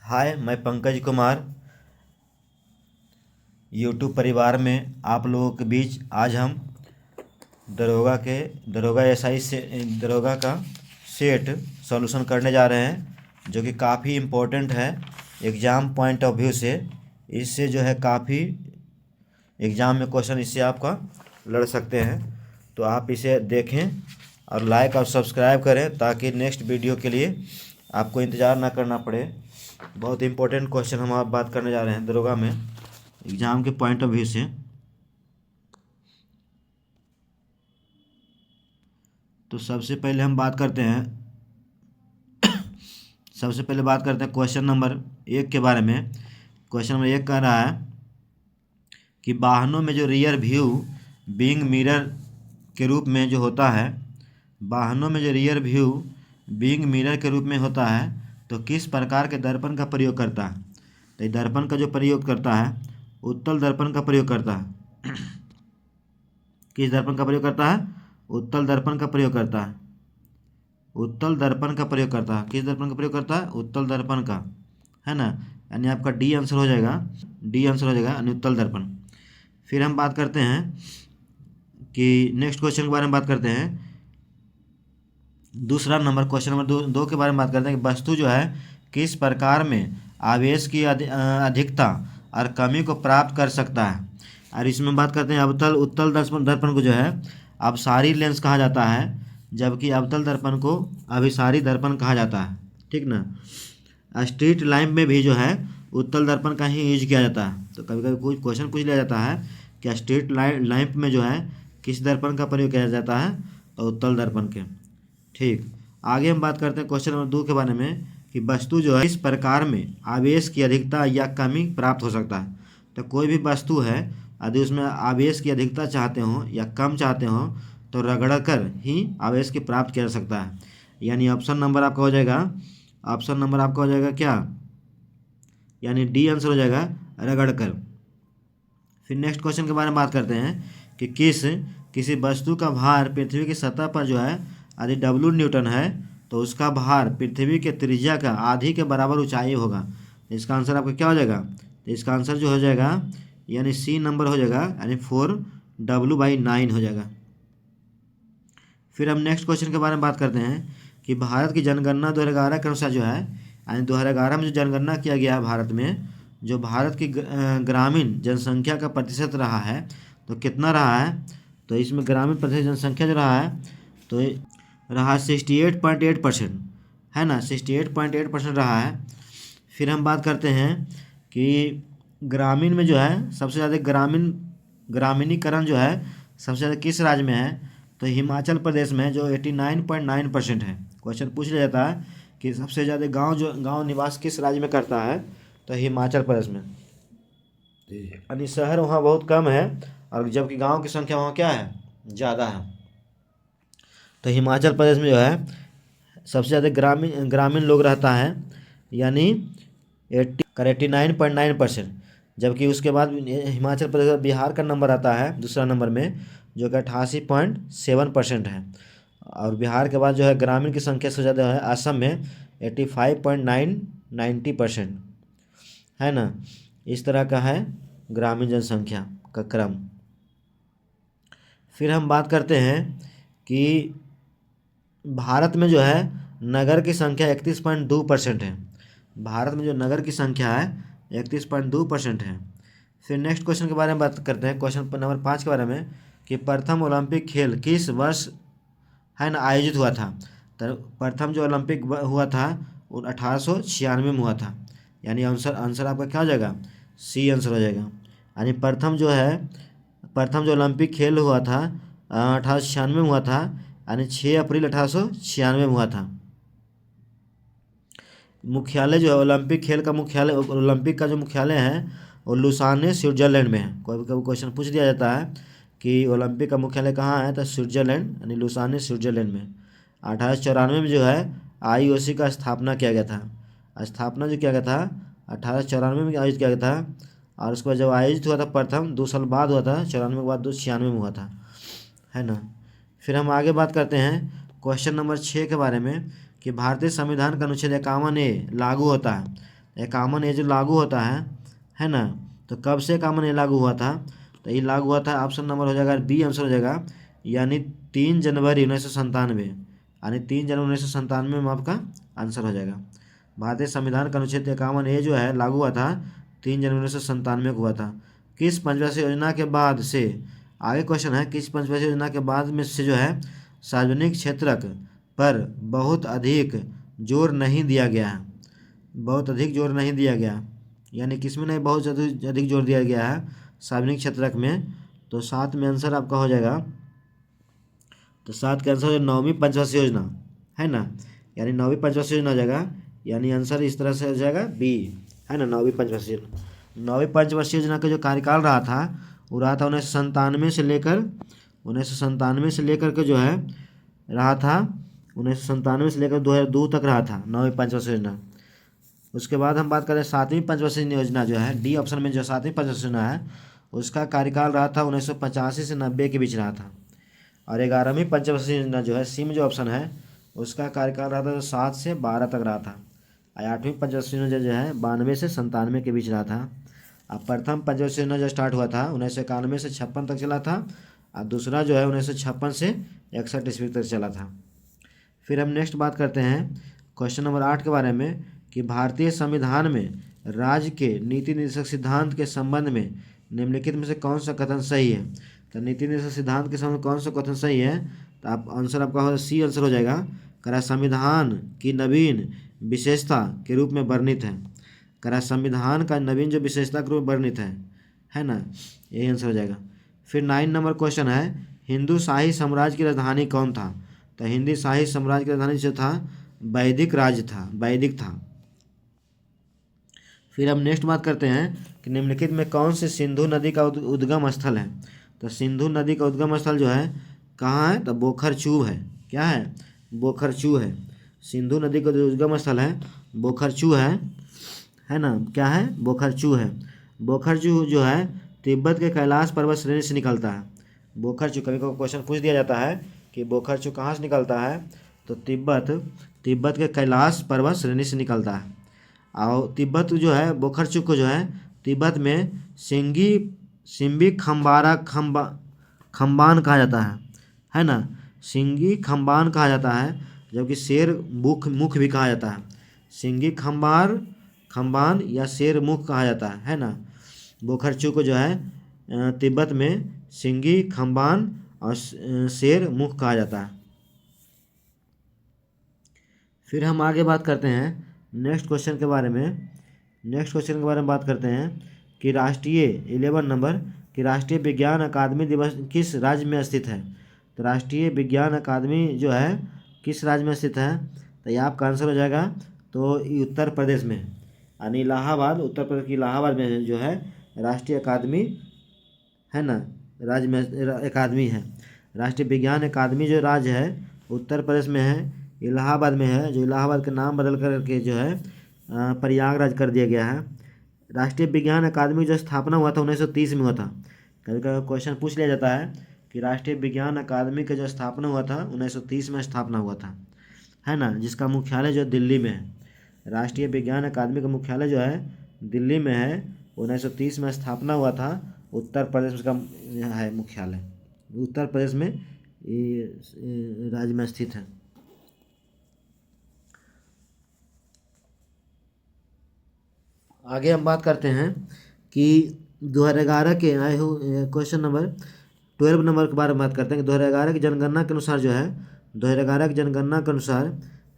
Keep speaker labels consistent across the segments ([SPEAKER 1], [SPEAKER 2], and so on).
[SPEAKER 1] हाय, मैं पंकज कुमार यूट्यूब परिवार में आप लोगों के बीच आज हम दरोगा एसआई से दरोगा का सेट सॉल्यूशन करने जा रहे हैं, जो कि काफ़ी इम्पोर्टेंट है एग्ज़ाम पॉइंट ऑफ व्यू से। इससे जो है काफ़ी एग्ज़ाम में क्वेश्चन इससे आपका लड़ सकते हैं। तो आप इसे देखें और लाइक और सब्सक्राइब करें ताकि नेक्स्ट वीडियो के लिए आपको इंतज़ार ना करना पड़े। बहुत इंपॉर्टेंट क्वेश्चन हम आप बात करने जा रहे हैं दरोगा में एग्ज़ाम के पॉइंट ऑफ व्यू से। तो सबसे पहले बात करते हैं क्वेश्चन नंबर 1 के बारे में। क्वेश्चन नंबर 1 कह रहा है कि वाहनों में जो रियर व्यू विंग मिरर के रूप में जो होता है, वाहनों में जो रियर व्यू विंग मिरर के रूप में होता है, तो किस प्रकार के दर्पण का प्रयोग करता है। तो ये दर्पण का जो प्रयोग करता है उत्तल दर्पण का प्रयोग करता है। किस दर्पण का प्रयोग करता है? उत्तल दर्पण का प्रयोग करता है। उत्तल दर्पण का प्रयोग करता है। किस दर्पण का प्रयोग करता है? उत्तल दर्पण का, है ना। यानी आपका डी आंसर हो जाएगा, यानी उत्तल दर्पण। फिर हम बात करते हैं कि नेक्स्ट क्वेश्चन के बारे में बात करते हैं। दूसरा नंबर क्वेश्चन नंबर दो के बारे में बात करते हैं कि वस्तु जो है किस प्रकार में आवेश की अधिकता और कमी को प्राप्त कर सकता है। और इसमें बात करते हैं उत्तल दर्पण को जो है अपसारी लेंस कहा जाता है, जबकि अवतल दर्पण को अभिसारी दर्पण कहा जाता है। ठीक ना। स्ट्रीट लैंप में भी जो है उत्तल दर्पण का ही यूज किया जाता है। तो कभी कभी कुछ क्वेश्चन पूछ लिया जाता है कि स्ट्रीट लैंप में जो है किस दर्पण का प्रयोग किया जाता है, तो उत्तल दर्पण के। ठीक, आगे हम बात करते हैं क्वेश्चन नंबर 2 के बारे में कि वस्तु जो है इस प्रकार में आवेश की अधिकता या कमी प्राप्त हो सकता है। तो कोई भी वस्तु है यदि उसमें आवेश की अधिकता चाहते हो या कम चाहते हो तो रगड़ कर ही आवेश की प्राप्त किया जा सकता है। यानी ऑप्शन नंबर आपका हो जाएगा क्या? यानी डी आंसर हो जाएगा, रगड़ कर। फिर नेक्स्ट क्वेश्चन के बारे में बात करते हैं कि किसी वस्तु का भार पृथ्वी की सतह पर जो है यदि डब्ल्यू न्यूटन है तो उसका भार पृथ्वी के त्रिज्या का आधी के बराबर ऊंचाई होगा। इसका आंसर आपका क्या हो जाएगा? तो इसका आंसर जो हो जाएगा यानी सी नंबर हो जाएगा, यानी 4W/9 हो जाएगा। फिर हम नेक्स्ट क्वेश्चन के बारे में बात करते हैं कि भारत की जनगणना 2011 के अनुसार जो है, यानी 2011 में जो जनगणना किया गया है भारत में, जो भारत की ग्रामीण जनसंख्या का प्रतिशत रहा है तो कितना रहा है? तो इसमें ग्रामीण प्रतिशत जनसंख्या जो रहा है तो रहा 68.8%, है ना। 68.8% रहा है। फिर हम बात करते हैं कि ग्रामीण में जो है सबसे ज़्यादा ग्रामीणीकरण जो है सबसे ज़्यादा किस राज्य में है? तो हिमाचल प्रदेश में जो 89.9% है। क्वेश्चन पूछ लिया जाता है कि सबसे ज़्यादा गांव निवास किस राज्य में करता है? तो हिमाचल प्रदेश में। यानी शहर वहाँ बहुत कम है और जबकि गांव की संख्या वहाँ क्या है? ज़्यादा है। तो हिमाचल प्रदेश में जो है सबसे ज़्यादा ग्रामीण लोग रहता है, यानी 89.9%। जबकि उसके बाद हिमाचल प्रदेश बिहार का नंबर आता है दूसरा नंबर में, जो कि 88.7% है। और बिहार के बाद जो है ग्रामीण की संख्या सबसे ज़्यादा है असम में 85.90%, है ना। इस तरह का है ग्रामीण जनसंख्या का क्रम। फिर हम बात करते हैं कि भारत में जो है नगर की संख्या 31.2% है। भारत में जो नगर की संख्या है 31.2% है। फिर नेक्स्ट क्वेश्चन के बारे में बात करते हैं, क्वेश्चन नंबर 5 के बारे में कि प्रथम ओलंपिक खेल किस वर्ष, है ना, आयोजित हुआ था। तो प्रथम जो ओलंपिक हुआ था वो 1896 में हुआ था। यानी आंसर आपका क्या हो जाएगा? सी आंसर हो जाएगा। यानी प्रथम जो ओलंपिक खेल हुआ था 1896 में हुआ था, यानी 6 अप्रैल 1896 में हुआ था। मुख्यालय जो है ओलंपिक खेल का मुख्यालय, ओलंपिक का जो मुख्यालय है वो लुसाने स्विट्जरलैंड में है। कभी कभी क्वेश्चन पूछ दिया जाता है कि ओलंपिक का मुख्यालय कहाँ है, तो स्विट्जरलैंड यानी लुसाने स्विट्जरलैंड में। 1894 में जो है IOC का स्थापना किया गया था। स्थापना जो किया गया था 1894 में आयोजित किया गया था। और उसके बाद जब आयोजित हुआ था प्रथम 2 साल बाद हुआ था, 94 के बाद 96 में हुआ था, है ना। फिर हम आगे बात करते हैं क्वेश्चन नंबर 6 के बारे में कि भारतीय संविधान का अनुच्छेद 51A लागू होता है। ये कॉमन एज लागू होता है ना। तो कब से कॉमन एज लागू हुआ था, तो ये लागू हुआ था, ऑप्शन नंबर हो जाएगा बी आंसर हो जाएगा, यानी 3 जनवरी 1997, यानी 3 जनवरी 1997 में आपका आंसर हो जाएगा। भारतीय संविधान का अनुच्छेद 51 ए जो है लागू हुआ था 3 जनवरी 1997 को हुआ था। किस पंचवर्षीय योजना के बाद से, आगे क्वेश्चन है, किस पंचवर्षीय योजना के बाद में से जो है सार्वजनिक क्षेत्रक पर बहुत अधिक जोर नहीं दिया गया है, बहुत अधिक जोर नहीं दिया गया, यानी किसमें नहीं बहुत अधिक जोर दिया गया है सार्वजनिक क्षेत्रक में। तो 7 में आंसर आपका हो जाएगा, तो 7 का आंसर 9वीं पंचवर्षीय योजना है ना, यानी 9वीं पंचवर्षीय योजना हो जाएगा, यानी आंसर इस तरह से हो जाएगा बी, है ना, 9वीं पंचवर्षीय योजना। 9वीं पंचवर्षीय योजना का जो कार्यकाल रहा था वो रहा था 1997 से लेकर के जो है रहा था 1997 से लेकर 2002 तक रहा था 9वीं पंचवर्षीय योजना। उसके बाद हम बात करें 7वीं पंचवर्षीय योजना जो है, डी ऑप्शन में जो 7वीं पंचवर्षीय योजना है उसका कार्यकाल रहा था 1985 से 90 के बीच रहा था। और 11वीं पंचवर्षीय योजना जो है, सी में जो ऑप्शन है उसका कार्यकाल रहा था 7 से 12 तक रहा था। और 8वीं पंचवर्षीय योजना जो है 92 से 97 के बीच रहा था। अब प्रथम पंचवर्षीय योजना जो स्टार्ट हुआ था 1991 से 56 तक चला था, और दूसरा जो है 1956 से 61 ईस्वी तक चला था। फिर हम नेक्स्ट बात करते हैं क्वेश्चन नंबर 8 के बारे में, कि भारतीय संविधान में राज्य के नीति निर्देशक सिद्धांत के संबंध में निम्नलिखित में से कौन सा कथन सही है। तो नीति निर्देशक सिद्धांत के संबंध में कौन सा कथन सही है, तो आप आंसर आपका हो सी आंसर हो जाएगा, करा संविधान की नवीन विशेषता के रूप में वर्णित है, करा संविधान का नवीन जो विशेषता के रूप में वर्णित है ना, यही आंसर हो जाएगा। फिर 9 नंबर क्वेश्चन है, हिंदू शाही साम्राज्य की राजधानी कौन था। तो हिंदी शाही साम्राज्य की राजधानी जो था वैदिक राज्य था, वैदिक था। फिर हम नेक्स्ट बात करते हैं कि निम्नलिखित में कौन से सिंधु नदी का उद्गम स्थल है। तो सिंधु नदी का उद्गम स्थल जो है कहाँ है, तो बोखरचू है। क्या है, बोखरचू है। सिंधु नदी का जो उद्गम स्थल है बोखरचू है ना, क्या है, बोखरचू है। बोखरचू जो है तिब्बत के कैलाश पर्वत श्रेणी से निकलता है। बोखरचू, कभी कभी क्वेश्चन पूछ दिया जाता है कि बोखरचू कहाँ से निकलता है, तो तिब्बत के कैलाश पर्वत श्रेणी से निकलता है। और तिब्बत जो है बोखरचू को जो है तिब्बत में सिम्बी खम्बान कहा जाता है ना, सिंगी खम्बान कहा जाता है, जबकि शेर मुख भी कहा जाता है। सिंगी खम्बान या शेर मुख कहा जाता है ना। बोखरचू को जो है तिब्बत में सिंगी खम्बान और शेर मुख कहा जाता है। फिर हम आगे बात करते हैं नेक्स्ट क्वेश्चन के बारे में बात करते हैं कि राष्ट्रीय 11 नंबर कि राष्ट्रीय विज्ञान अकादमी दिवस किस राज्य में स्थित है। तो राष्ट्रीय विज्ञान अकादमी जो है किस राज्य में स्थित है, तो ये आपका आंसर हो जाएगा, तो उत्तर प्रदेश में, यानी इलाहाबाद, उत्तर प्रदेश की इलाहाबाद में जो है राष्ट्रीय अकादमी है ना, राज्य में अकादमी है। राष्ट्रीय विज्ञान अकादमी जो राज्य है उत्तर प्रदेश में है, इलाहाबाद में है, जो इलाहाबाद का नाम बदल करके जो है प्रयागराज कर दिया गया है। राष्ट्रीय विज्ञान अकादमी जो स्थापना हुआ था 1930 में हुआ था। कभी कभी क्वेश्चन पूछ लिया जाता है कि राष्ट्रीय विज्ञान अकादमी का जो स्थापना हुआ था 1930 में स्थापना हुआ था, है ना, जिसका मुख्यालय जो दिल्ली में है। राष्ट्रीय विज्ञान अकादमी का मुख्यालय जो है दिल्ली में है, 1930 में स्थापना हुआ था, उत्तर प्रदेश का है मुख्यालय, उत्तर प्रदेश में ये राज्य में स्थित है। आगे हम बात करते हैं कि 2011 के आए हुए क्वेश्चन नंबर 12 नंबर के बारे में बात करते हैं कि 2011 की जनगणना के अनुसार जो है 2011 की जनगणना के अनुसार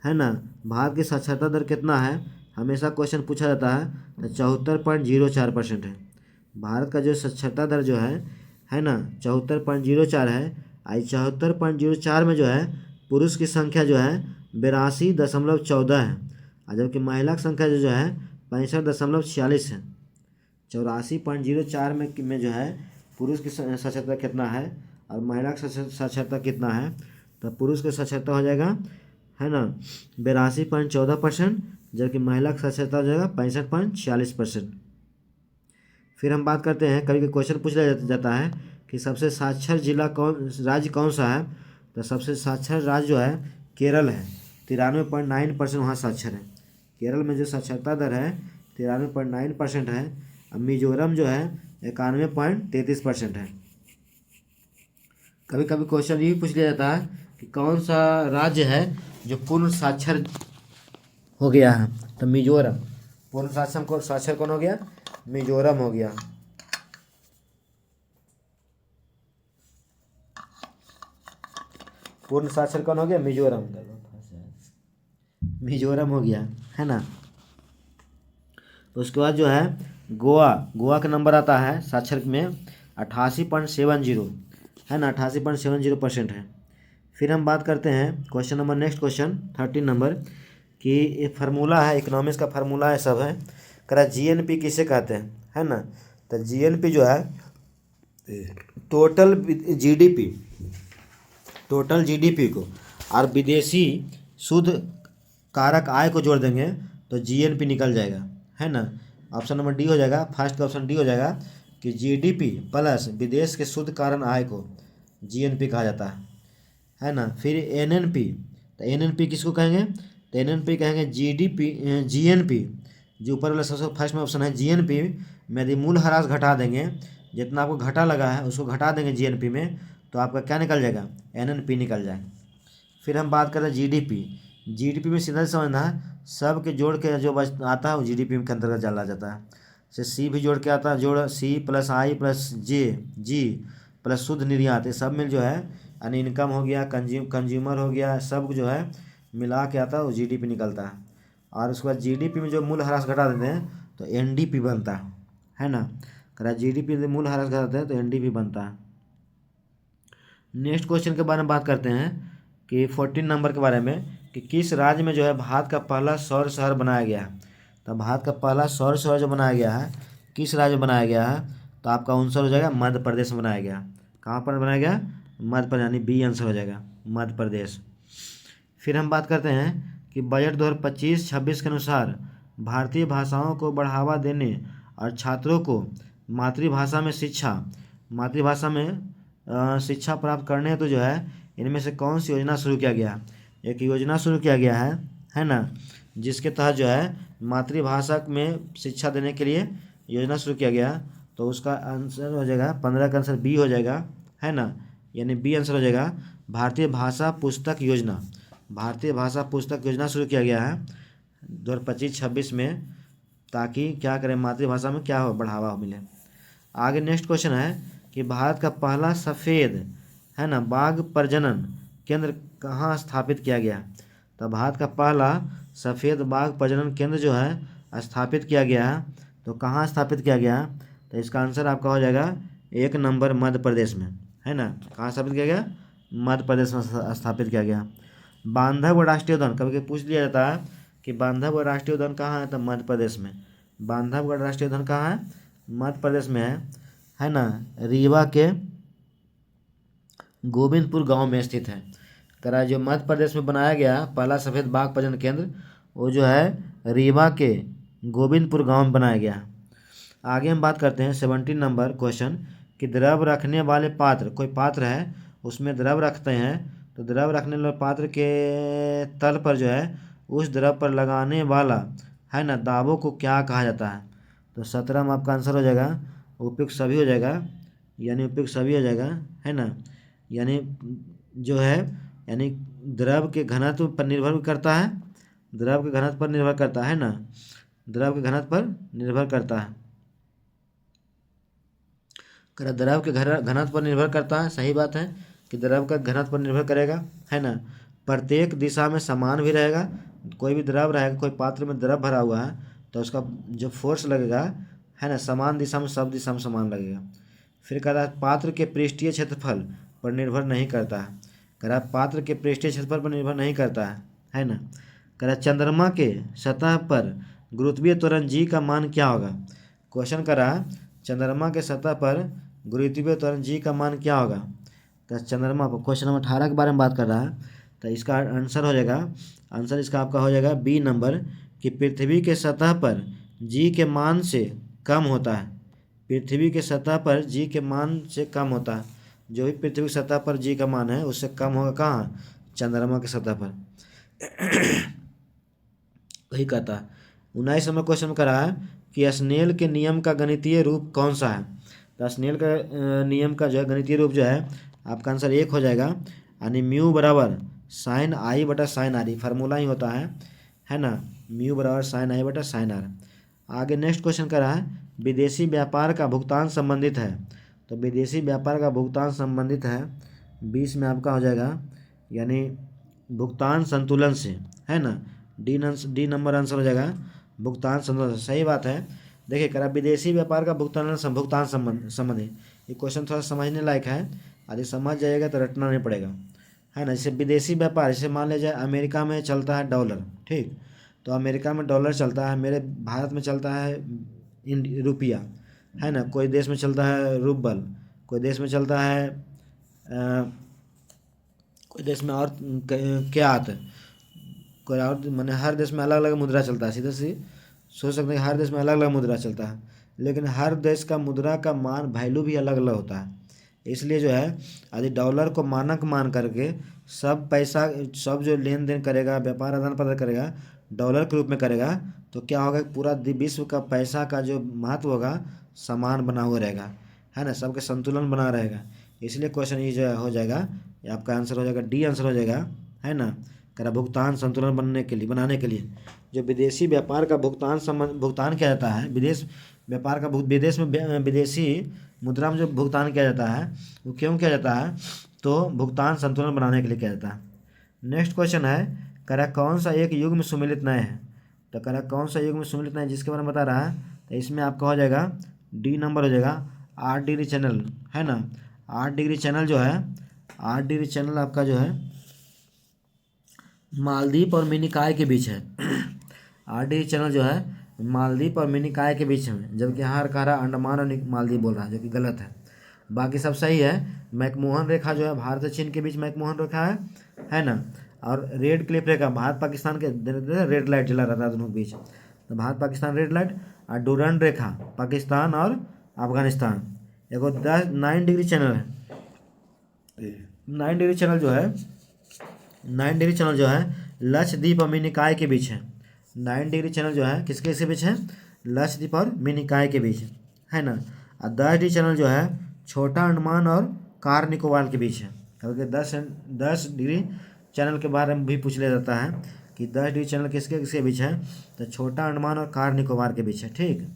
[SPEAKER 1] है ना भारत की साक्षरता दर कितना है, हमेशा क्वेश्चन पूछा जाता है, तो 74.04% है। भारत का जो साक्षरता दर जो है ना 74.04 है। आई 74.04 में जो है पुरुष की संख्या जो है 82.14 है, और जबकि महिला की संख्या जो है 65.46 है। 84.04 में जो है पुरुष की साक्षरता कितना है और महिला की साक्षरता कितना है, तो पुरुष की साक्षरता हो जाएगा है ना 82.14%, जबकि महिला की साक्षरता हो जाएगा 65.46%। फिर हम बात करते हैं, कभी क्वेश्चन पूछ लिया जाता है कि सबसे साक्षर राज्य कौन सा है, तो सबसे साक्षर राज्य जो है केरल है, 93.9% वहाँ साक्षर है। केरल में जो साक्षरता दर है 93.9% है। अब मिजोरम जो है 91.33% है। कभी कभी क्वेश्चन ये भी पूछ लिया जाता है कि कौन सा राज्य है जो पूर्ण साक्षर हो गया है, तो मिजोरम। पूर्ण साक्षर कौन हो गया? मिजोरम हो गया। पूर्ण साक्षर कौन हो गया? मिजोरम। मिजोरम हो गया, है ना। तो उसके बाद जो है गोवा का नंबर आता है साक्षर में 88.70, है ना, 88.70% है। फिर हम बात करते हैं question number, next question 13 number कि ये फार्मूला है, इकोनॉमिक्स का फार्मूला है सब है। करा जीएनपी किसे कहते हैं, है ना। तो जीएनपी जो है टोटल जीडीपी, टोटल जीडीपी को और विदेशी शुद्ध कारक आय को जोड़ देंगे तो जीएनपी निकल जाएगा, है ना। ऑप्शन नंबर डी हो जाएगा, फर्स्ट का ऑप्शन डी हो जाएगा कि जीडीपी प्लस विदेश के शुद्ध कारण आय को जीएनपी कहा जाता है ना। फिर एनएनपी, तो एनएनपी किसको कहेंगे? तो एनएनपी कहेंगे जीडीपी जीएनपी, जो ऊपर वाला सबसे फर्स्ट में ऑप्शन है जीएनपी में यदि मूल ह्रास घटा देंगे, जितना आपको घाटा लगा है उसको घटा देंगे जीएनपी में, तो आपका क्या निकल जाएगा? एनएनपी निकल जाए। फिर हम बात करें जीडीपी। जीडीपी में सीधा समझना है सब के जोड़ के जो बच आता है वो जीडीपी के अंतर्गत डाला जाता है। जैसे सी भी जोड़ के आता है, जोड़ सी प्लस आई प्लस जे जी प्लस शुद्ध निर्यात, ये सब में जो है यानी इनकम हो गया, कंज्यूमर हो गया, सब जो है मिला के आता है वो जीडीपी निकलता है। और उसके बाद जीडीपी में जो मूल ह्रास घटा देते हैं तो एनडीपी बनता है ना। अगर जीडीपी में मूल ह्रास घटाते हैं तो एनडीपी बनता है। नेक्स्ट क्वेश्चन के बारे में बात करते हैं कि 14 नंबर के बारे में कि किस राज्य में जो है भारत का पहला सौर शहर बनाया गया है। तो भारत का पहला सौर शहर जो बनाया गया है किस राज्य में बनाया गया है, तो आपका आंसर हो जाएगा मध्य प्रदेश में बनाया गया। कहाँ पर बनाया गया? मध्य प्रदेश, यानी बी आंसर हो जाएगा मध्य प्रदेश। फिर हम बात करते हैं कि बजट 2025-26 के अनुसार भारतीय भाषाओं को बढ़ावा देने और छात्रों को मातृभाषा में शिक्षा प्राप्त करने हेतु जो है इनमें से कौन सी योजना शुरू किया गया? एक योजना शुरू किया गया है ना, जिसके तहत जो है मातृभाषा में शिक्षा देने के लिए योजना शुरू किया गया। तो उसका आंसर हो जाएगा 15 का आंसर बी हो जाएगा, है ना, यानी बी आंसर हो जाएगा भारतीय भाषा पुस्तक योजना। भारतीय भाषा पुस्तक योजना शुरू किया गया है 2025-26 में, ताकि क्या करें मातृभाषा में क्या हो, बढ़ावा मिले। आगे नेक्स्ट क्वेश्चन है कि भारत का पहला सफ़ेद, है ना, बाघ प्रजनन केंद्र कहाँ स्थापित किया गया? तो भारत का पहला सफ़ेद बाघ प्रजनन केंद्र जो है स्थापित किया गया है, तो कहाँ स्थापित किया गया? तो इसका आंसर आपका हो जाएगा 1 नंबर मध्य प्रदेश में, है ना। कहाँ स्थापित किया गया? मध्य प्रदेश में स्थापित किया गया। बांधवगढ़ राष्ट्रीय उद्यान, कभी कभी पूछ लिया जाता है कि बांधवगढ़ राष्ट्रीय उद्यान कहाँ है, तो मध्य प्रदेश में। बांधवगढ़ राष्ट्रीय उद्यान कहाँ है? मध्य प्रदेश में है ना, रीवा के गोविंदपुर गांव में स्थित है। करा जो मध्य प्रदेश में बनाया गया पहला सफ़ेद बाघ प्रजनन केंद्र, वो जो है रीवा के गोविंदपुर गांव में बनाया गया। आगे हम बात करते हैं 17 नंबर क्वेश्चन कि द्रव रखने वाले पात्र, कोई पात्र है उसमें द्रव रखते हैं, तो द्रव रखने वाले पात्र के तल पर जो है उस द्रव पर लगाने वाला, है ना, दाबों को क्या कहा जाता है? तो 17 में आपका आंसर हो जाएगा उपयुक्त सभी हो जाएगा, यानी उपयुक्त सभी हो जाएगा, है ना। यानी जो है यानी द्रव के घनत्व पर निर्भर करता है, द्रव के घनत्व पर निर्भर करता है ना, द्रव के घनत्व पर निर्भर करता है। कर द्रव के घनत्व पर निर्भर करता है, सही बात है कि द्रव का घनत्व पर निर्भर करेगा, है ना। प्रत्येक दिशा में समान भी रहेगा, कोई भी द्रव रहेगा, कोई पात्र में द्रव भरा हुआ है तो उसका जो फोर्स लगेगा, है ना, समान दिशा में, सब दिशा में समान लगेगा। फिर कह रहा है पात्र के पृष्ठीय क्षेत्रफल पर निर्भर नहीं करता है। कह रहा है पात्र के पृष्ठीय क्षेत्रफल पर निर्भर नहीं करता है ना। कह रहा है चंद्रमा के सतह पर गुरुत्वीय त्वरण जी का मान क्या होगा? क्वेश्चन कर रहा है चंद्रमा के सतह पर गुरुत्वीय त्वरण जी का मान क्या होगा? तो चंद्रमा पर क्वेश्चन नंबर 18 के बारे में बात कर रहा है, तो इसका आंसर हो जाएगा, आंसर इसका आपका हो जाएगा बी नंबर कि पृथ्वी के सतह पर जी के मान से कम होता है। पृथ्वी के सतह पर जी के मान से कम होता है, जो भी पृथ्वी की सतह पर जी का मान है उससे कम होगा कहाँ? चंद्रमा की सतह पर। वही कहता है 19 नंबर क्वेश्चन करा है कि स्नेल के नियम का गणितीय रूप कौन सा है। तो स्नेल का नियम का जो है गणितीय रूप जो है आपका आंसर 1 हो जाएगा, यानी म्यू बराबर साइन आई बटा साइन आर, फार्मूला ही होता है ना, म्यू बराबर साइन आई बटा साइन आर। आगे नेक्स्ट क्वेश्चन करा है विदेशी व्यापार का भुगतान संबंधित है। तो विदेशी व्यापार का भुगतान संबंधित है 20 में आपका हो जाएगा, यानी भुगतान संतुलन से, है ना, डी नंबर आंसर हो जाएगा भुगतान संतुलन से। सही बात है। देखिए करा विदेशी व्यापार का भुगतान संबंधी, ये क्वेश्चन थोड़ा समझने लायक है, यदि समझ जाएगा तो रटना नहीं पड़ेगा, है ना। जैसे विदेशी व्यापार, जैसे मान लीजिए अमेरिका में चलता है डॉलर, ठीक, तो अमेरिका में डॉलर चलता है, मेरे भारत में चलता है रुपया, है ना, कोई देश में चलता है रूबल, कोई देश में चलता है कोई देश में और क्या आता है, कोई और, मैंने हर देश में अलग अलग मुद्रा चलता है। सीधे सी सोच सकते हैं हर देश में अलग अलग मुद्रा चलता है, लेकिन हर देश का मुद्रा का मान वैल्यू भी अलग अलग होता है। इसलिए जो है यदि डॉलर को मानक मान करके सब पैसा, सब जो लेन देन करेगा, व्यापार आदान प्रदान करेगा, डॉलर के रूप में करेगा, तो क्या होगा, पूरा विश्व का पैसा का जो महत्व होगा समान बना हुआ रहेगा, है ना, सबके संतुलन बना रहेगा। इसलिए क्वेश्चन ये जो हो जाएगा, ये आपका आंसर हो जाएगा डी आंसर हो जाएगा, है ना, करा भुगतान संतुलन बनाने के लिए जो विदेशी व्यापार का भुगतान किया जाता है, विदेश व्यापार का विदेश में विदेशी मुद्रा में जो भुगतान किया जाता है वो क्यों किया जाता है, तो भुगतान संतुलन बनाने के लिए किया जाता है। नेक्स्ट क्वेश्चन है करा कौन सा एक युग में सुमेलित नहीं है। तो करा कौन सा युग में सुमेलित नहीं, जिसके बारे में बता रहा है, तो इसमें आपका हो जाएगा डी नंबर हो जाएगा 8 डिग्री चैनल, है ना। 8 डिग्री चैनल जो है, 8 डिग्री चैनल आपका जो है मालदीव और मिनिकॉय के बीच है। 8 डिग्री चैनल जो है मालदीव और मिनिकॉय के बीच में, जबकि यहाँ कह रहा है अंडमान और मालदीव बोल रहा है, जो कि गलत है। बाकी सब सही है। मैकमोहन रेखा जो है भारत और चीन के बीच मैकमोहन रेखा है ना। और रेड क्लिफ रेखा भारत पाकिस्तान के, रेड लाइट जला रहता है दोनों के बीच, तो भारत पाकिस्तान रेड लाइट। और डूरंड रेखा पाकिस्तान और अफगानिस्तान। एगो 9 डिग्री चैनल है, 9 डिग्री चैनल जो है, 9 डिग्री चैनल जो है लक्षद्वीप और मिनिकॉय के बीच है। 9 डिग्री चैनल जो है किसके बीच है, लक्षद्वीप और मिनिकॉय के बीच है ना। और 10 डिग्री चैनल जो है छोटा अंडमान और कार निकोबार के बीच है, क्योंकि 10 डिग्री चैनल के बारे में भी पूछ लिया जाता है कि 10 डिग्री चैनल किसके किसके बीच है, तो छोटा अंडमान और कार निकोबार के बीच है, ठीक।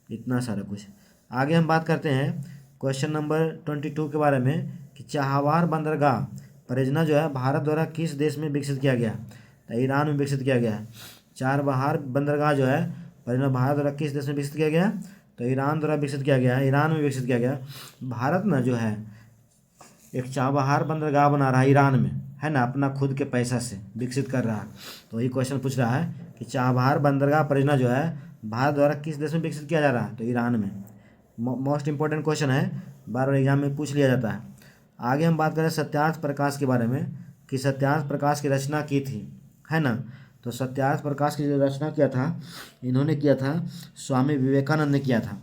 [SPEAKER 1] इतना सारा कुछ। आगे हम बात करते हैं क्वेश्चन नंबर 22 के बारे में कि चाहवार बंदरगाह परियोजना जो है भारत द्वारा किस देश में विकसित किया गया, तो ईरान में विकसित किया गया है। चाबहार बंदरगाह जो है परियोजना भारत द्वारा किस देश में विकसित किया गया, तो ईरान द्वारा विकसित किया गया है, ईरान में विकसित किया गया। भारत ना जो है एक चाबहार बंदरगाह बना रहा है ईरान में, है ना, अपना खुद के पैसा से विकसित कर रहा है। तो वही क्वेश्चन पूछ रहा है कि चाबहार बंदरगाह परियोजना जो है भारत द्वारा किस देश में विकसित किया जा रहा है, तो ईरान में। मोस्ट इंपॉर्टेंट क्वेश्चन है, बार बार एग्जाम में पूछ लिया जाता है। आगे हम बात करें सत्यार्थ प्रकाश के बारे में कि सत्यार्थ प्रकाश की रचना की थी, है ना। तो सत्यार्थ प्रकाश की जो रचना किया था, इन्होंने किया था स्वामी विवेकानंद ने किया था,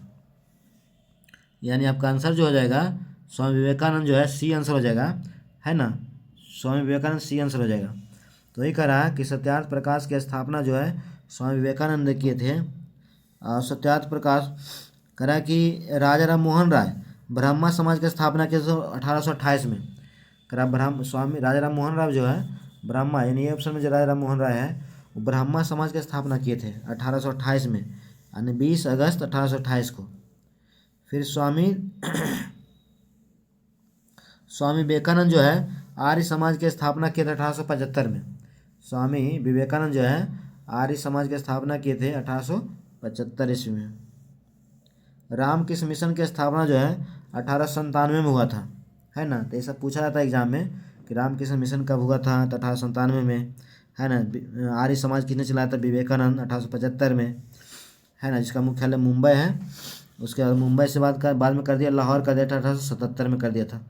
[SPEAKER 1] यानी आपका आंसर जो हो जाएगा स्वामी विवेकानंद जो है सी आंसर हो जाएगा, है ना, स्वामी विवेकानंद सी आंसर हो जाएगा। तो यही कह रहा है कि सत्यार्थ प्रकाश की स्थापना जो है स्वामी विवेकानंद ने किए थे। और सत्यार्थ प्रकाश कह रहा है कि राजा राम मोहन राय ब्राह्मण समाज की स्थापना की 1828 में। कह रहा स्वामी राजा राम मोहन राय जो है ब्राह्मण, यानी ये ऑप्शन में जो राजा राम मोहन राय है वो ब्राह्मण समाज की स्थापना किए थे 1828 में, यानी 20 अगस्त 1828 को। फिर स्वामी विवेकानंद जो है आर्य समाज की स्थापना किए थे 1875 में। स्वामी विवेकानंद जो है आर्य समाज की स्थापना किए थे 1875 ईस्वी में। रामकृष्ण मिशन की स्थापना जो है 1897 में हुआ था, है ना। तो ये सब पूछा जाता है एग्जाम में कि रामकृष्ण मिशन कब हुआ था, तो 1897 में, है ना। आर्य समाज किसने चलाया था, विवेकानंद 1875 में, है ना, जिसका मुख्यालय मुंबई है। उसके बाद मुंबई से बाद में कर दिया लाहौर कर दिया था, 1877 में कर दिया था,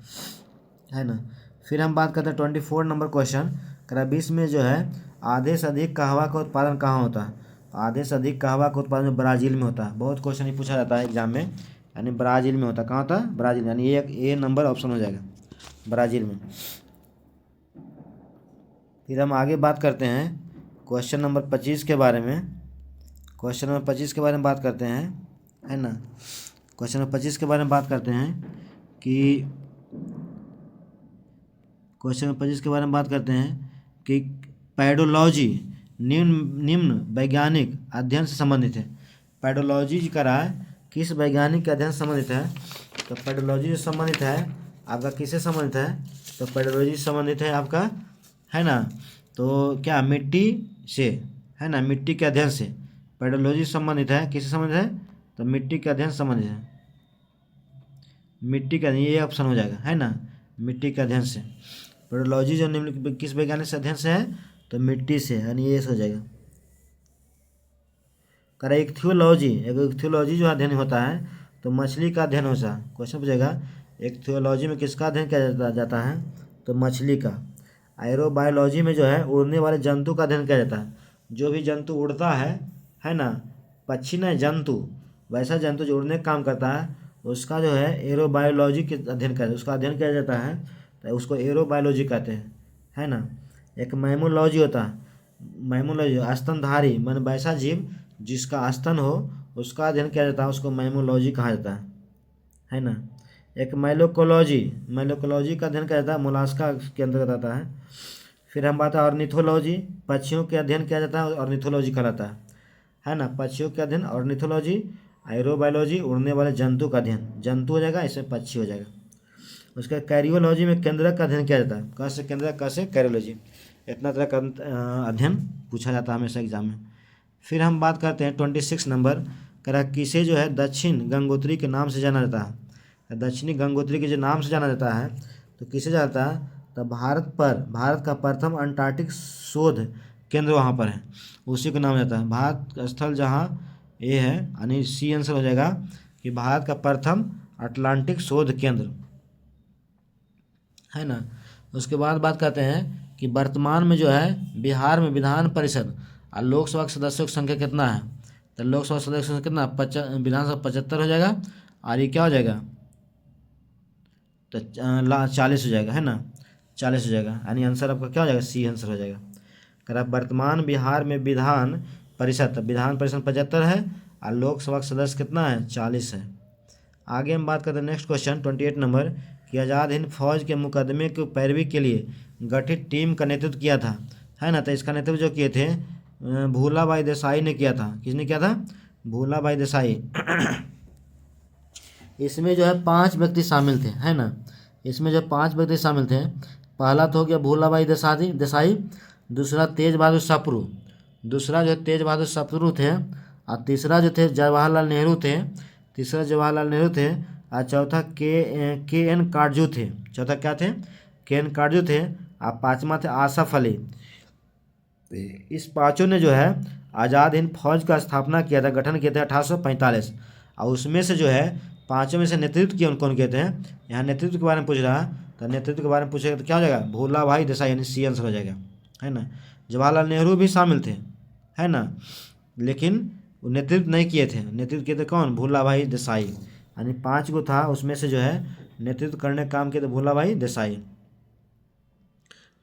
[SPEAKER 1] है ना। फिर हम बात करते हैं 24 नंबर क्वेश्चन। करा 20 में जो है आधे से अधिक कहवा का उत्पादन कहाँ होता है। आधे से अधिक कहवा का उत्पादन ब्राज़ील में होता है। बहुत क्वेश्चन ही पूछा जाता है एग्जाम में, यानी ब्राज़ील में होता है। कहाँ होता है, ब्राज़ील, यानी ए नंबर ऑप्शन हो जाएगा ब्राज़ील में। फिर हम आगे बात करते हैं क्वेश्चन नंबर 25 के बारे में क्वेश्चन नंबर 25 के बारे में बात करते हैं, है ना। क्वेश्चन नंबर 25 के बारे में बात करते हैं कि क्वेश्चन नंबर 25 के बारे में बात करते हैं कि पैडोलॉजी निम्न वैज्ञानिक अध्ययन से संबंधित है। पैडोलॉजी जी करा है किस वैज्ञानिक के अध्ययन से संबंधित है? तो पैडोलॉजी से संबंधित है आपका किससे संबंधित है? तो पैडोलॉजी से संबंधित है आपका, है ना, तो क्या मिट्टी से, है ना, मिट्टी के अध्ययन से पैडोलॉजी संबंधित है। किससे संबंधित है? तो मिट्टी के अध्ययन से संबंधित है। मिट्टी का, ये ऑप्शन हो जाएगा, है ना, मिट्टी के अध्ययन से। पैडोलॉजी जो निम्न किस वैज्ञानिक से अध्ययन से है? तो मिट्टी से, यानी ये हो जाएगा। करा इक्थियोलॉजी जो अध्ययन होता है तो मछली का अध्ययन होता है। क्वेश्चन पूछेगा इक्थियोलॉजी में किसका अध्ययन किया जाता है? तो मछली का। एरोबायोलॉजी में जो है उड़ने वाले जंतु का अध्ययन किया जाता है। जो भी जंतु उड़ता है ना, पक्षी न जंतु, वैसा जंतु जो उड़ने का काम करता है उसका जो है एरोबायोलॉजी के अध्ययन किया, उसका अध्ययन किया जाता है, तो उसको एरोबायोलॉजी कहते हैं, है ना। एक मैमोलॉजी होता है, मैमोलॉजी स्तनधारी मन वैसा जीव जिसका स्तन हो उसका अध्ययन किया जाता है, उसको मैमोलॉजी कहा जाता है ना। एक मैलोकोलॉजी का अध्ययन किया जाता है, मोलास्का के अंतर्गत आता है। फिर हम बात है ऑर्निथोलॉजी, पक्षियों के अध्ययन किया जाता है, ऑर्निथोलॉजी कहलाता है ना, पक्षियों के अध्ययन ऑर्निथोलॉजी। एरोबायोलॉजी उड़ने वाले जंतु का अध्ययन, जंतु हो जाएगा, इसमें पक्षी हो जाएगा। उसका कैरियोलॉजी में केंद्रक का अध्ययन किया जाता है। कैसे केंद्रक, कैसे कैरियोलॉजी, इतना तरह का अध्ययन पूछा जाता है हमेशा एग्जाम में। फिर हम बात करते हैं 26 नंबर, करा किसे जो है दक्षिण गंगोत्री के नाम से जाना जाता है? दक्षिणी गंगोत्री के जो नाम से जाना जाता है तो किसे जाता है? तो भारत का प्रथम अंटार्कटिक शोध केंद्र वहाँ पर है, उसी को नाम जाता है। भारत स्थल जहाँ ये है, यानी सी आंसर हो जाएगा कि भारत का प्रथम अटलांटिक शोध केंद्र, है ना। उसके बाद बात करते हैं कि वर्तमान में जो है बिहार में विधान परिषद और लोकसभा के सदस्यों की संख्या कितना है? तो लोकसभा सदस्यों की संख्या कितना? विधानसभा 75 हो जाएगा, और ये क्या हो जाएगा? तो 40 हो जाएगा, है ना, 40 हो जाएगा, यानी आंसर आपका क्या हो जाएगा? सी आंसर हो जाएगा। अगर आप वर्तमान बिहार में विधान परिषद 75 है और लोकसभा का सदस्य कितना है? 40 है। आगे हम बात करते हैं नेक्स्ट क्वेश्चन 28 नंबर कि आज़ाद हिंद फौज के मुकदमे की पैरवी के लिए गठित टीम का नेतृत्व किया था, है ना। तो इसका नेतृत्व जो किए थे भूलाबाई देसाई ने किया था। किसने किया था? भूलाबाई देसाई। इसमें जो है 5 व्यक्ति शामिल थे, है ना। इसमें जो 5 व्यक्ति शामिल थे, पहला तो हो गया भूलाबाई देसाई, दूसरा तेज बहादुर सप्रू, दूसरा जो तेज बहादुर सप्रू थे, और तीसरा जो थे जवाहरलाल नेहरू थे, और चौथा के एन काटजू थे। चौथा क्या थे? के एन काटजू थे, और पाँचवा थे आसफ अली। इस पाँचों ने जो है आज़ाद हिंद फौज का स्थापना किया था, गठन किया था 1845, और उसमें से जो है 5 में से नेतृत्व किया कौन कहते हैं? यहाँ नेतृत्व के बारे में पूछ रहा है, तो नेतृत्व के बारे में पूछेगा तो क्या हो जाएगा? भूलाभाई देसाई, यानी सी आंसर हो जाएगा, है ना। जवाहरलाल नेहरू भी शामिल थे, है ना, लेकिन वो नेतृत्व नहीं किए थे। नेतृत्व किए थे कौन? भूलाभाई देसाई, यानी 5 को था, उसमें से जो है नेतृत्व करने का काम किए थे भूलाभाई देसाई।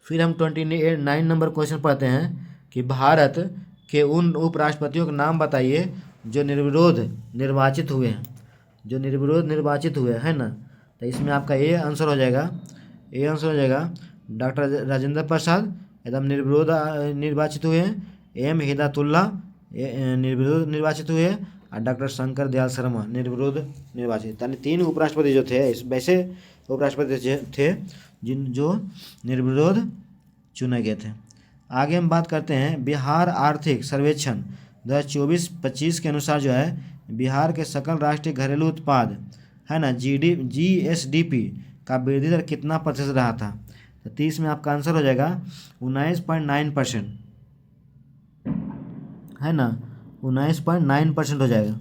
[SPEAKER 1] फिर हम 29 नंबर क्वेश्चन पढ़ते हैं कि भारत के उन उपराष्ट्रपतियों के नाम बताइए जो निर्विरोध निर्वाचित हुए हैं, है ना। तो इसमें आपका ए आंसर हो जाएगा, डॉक्टर राजेंद्र प्रसाद एकदम निर्विरोध निर्वाचित हुए हैं, एम हिदायतुल्लाह निर्विरोध निर्वाचित हुए, और डॉक्टर शंकर दयाल शर्मा निर्विरोध निर्वाचित। यानी 3 उपराष्ट्रपति जो थे, इस वैसे उपराष्ट्रपति थे जो निर्विरोध चुने गए थे। आगे हम बात करते हैं बिहार आर्थिक सर्वेक्षण 2024-25 के अनुसार जो है बिहार के सकल राष्ट्रीय घरेलू उत्पाद, है ना, GSDP का वृद्धि दर कितना प्रतिशत रहा था? तो 30 में आपका आंसर हो जाएगा 19.9%, है ना, 19.9% हो जाएगा,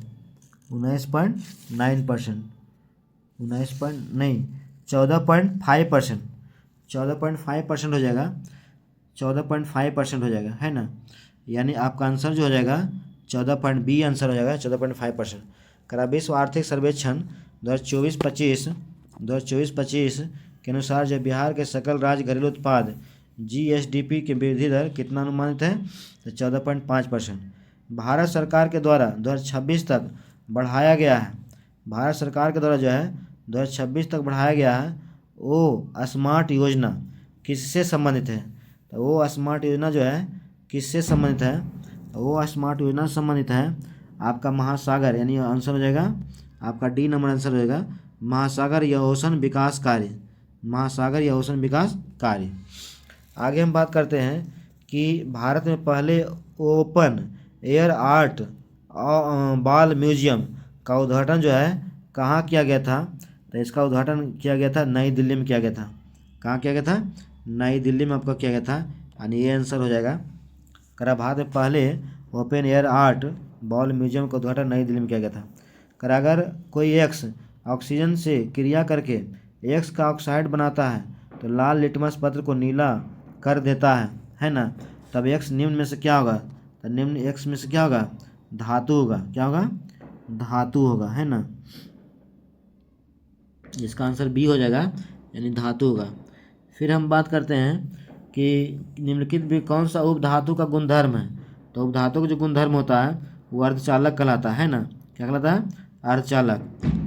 [SPEAKER 1] 19.9%, 14.5%, 14.5% हो जाएगा, 14.5% हो जाएगा, है ना। यानी आपका आंसर जो हो जाएगा 14. आंसर हो जाएगा 14.5%। करा विश्व आर्थिक सर्वेक्षण 2024-25 के अनुसार जो बिहार के सकल राज्य घरेलू उत्पाद GSDP की वृद्धि दर कितना अनुमानित है? तो 14.5%। भारत सरकार के द्वारा 2026 तक बढ़ाया गया है, भारत सरकार के द्वारा जो है 2026 तक बढ़ाया गया है वो स्मार्ट योजना किससे संबंधित है? तो वो स्मार्ट योजना जो है किससे संबंधित है? वो स्मार्ट योजना से संबंधित है आपका महासागर, यानी आंसर हो जाएगा आपका डी नंबर आंसर हो जाएगा महासागर यहोसन विकास कार्य, महासागर यहोसन विकास कार्य। आगे हम बात करते हैं कि भारत में पहले open air art ball museum का उद्घाटन जो है कहाँ किया गया था? तो इसका उद्घाटन किया गया था नई दिल्ली में किया गया था। कहाँ किया गया था? नई दिल्ली में आपका किया गया था, यानी ये आंसर हो जाएगा। करा भारत में पहले open air art ball museum का उद्घाटन नई दिल्ली में किया गया था। करा अगर कोई एक्स ऑक्सीजन से क्रिया करके एक्स का ऑक्साइड बनाता है तो लाल लिटमस पत्र को नीला कर देता है ना, तब एक्स निम्न में से क्या होगा? तो निम्न एक्स में से क्या होगा? धातु होगा। क्या होगा? धातु होगा, है ना। इसका आंसर बी हो जाएगा, यानी धातु होगा। फिर हम बात करते हैं कि निम्नलिखित भी कौन सा उपधातु का गुणधर्म है? तो उपधातु का जो गुणधर्म होता है वो अर्धचालक कहलाता है ना। क्या कहलाता है? अर्धचालक,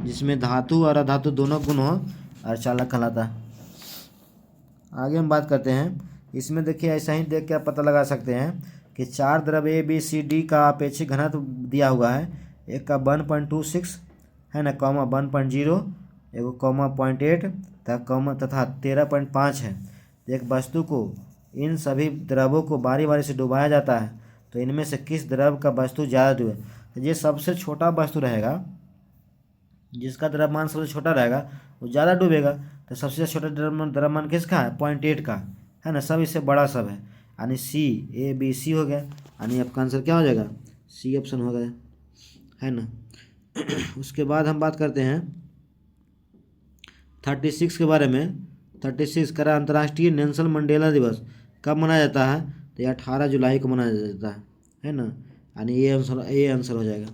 [SPEAKER 1] जिसमें धातु और अधातु दोनों गुण हो अर्धचालक कहलाता है। आगे हम बात करते हैं, इसमें देखिए ऐसा ही देख के आप पता लगा सकते हैं कि 4 द्रव ए बी सी डी का अपेक्षिक घनत्व दिया हुआ है। एक का 1.26 है ना, कॉमा 1.0, एगो कॉमा 0.8 तथा 13.5 है। एक वस्तु को इन सभी द्रवों को बारी बारी से डुबाया जाता है, तो इनमें से किस द्रव का वस्तु ज़्यादा डूबे? तो ये सबसे छोटा वस्तु रहेगा, जिसका द्रव्यमान सबसे छोटा रहेगा वो ज़्यादा डूबेगा। तो सबसे छोटा द्रव्यमान किसका है? 0.8 का, है ना। सब इससे बड़ा सब है, यानी सी, ए बी सी हो गया, यानी आपका आंसर क्या हो जाएगा? सी ऑप्शन हो गया, है ना। उसके बाद हम बात करते हैं 36 के बारे में। 36 करा अंतर्राष्ट्रीय नेल्सन मंडेला दिवस कब मनाया जाता है? तो ये 18 जुलाई को मनाया जाता है ना, यानी ये आंसर हो जाएगा।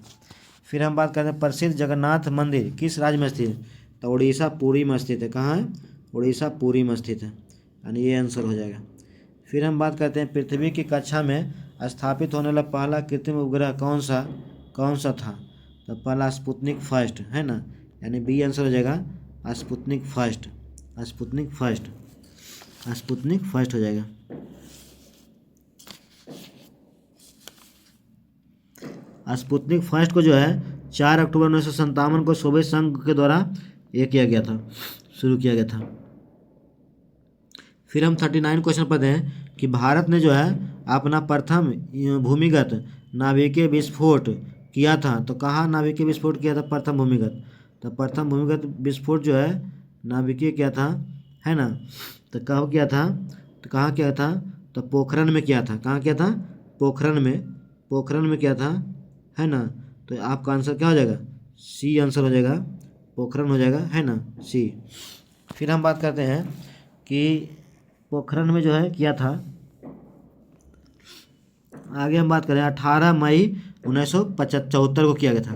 [SPEAKER 1] फिर हम बात करते हैं प्रसिद्ध जगन्नाथ मंदिर किस राज्य में स्थित है? तो उड़ीसा पुरी में स्थित है। कहाँ है? उड़ीसा पुरी में स्थित है, यानी ये आंसर हो जाएगा। फिर हम बात करते हैं पृथ्वी की कक्षा में स्थापित होने वाला पहला कृत्रिम उपग्रह कौन सा था? तो पहला स्पुतनिक फर्स्ट, है ना, यानी बी आंसर हो जाएगा स्पुतनिक फर्स्ट। स्पुतनिक फर्स्ट हो जाएगा। स्पुतनिक फर्स्ट को जो है 4 अक्टूबर 1957 को सोवियत संघ के द्वारा ये किया गया था, शुरू किया गया था। फिर हम 39 क्वेश्चन पढ़ते हैं कि भारत ने जो है अपना प्रथम भूमिगत नाभिकीय विस्फोट किया था, तो कहाँ नाभिकीय विस्फोट किया था? प्रथम भूमिगत, तो प्रथम भूमिगत विस्फोट जो है नाभिकीय किया था, है ना। तो कब किया था? तो कहाँ किया था? तो पोखरण में किया था। कहाँ किया था? पोखरण में किया था, है ना। तो आपका आंसर क्या हो जाएगा? सी आंसर हो जाएगा, पोखरण हो जाएगा, है ना, सी। फिर हम बात करते हैं कि पोखरण में जो है किया था। आगे हम बात करें 18 मई 1974 को किया गया था।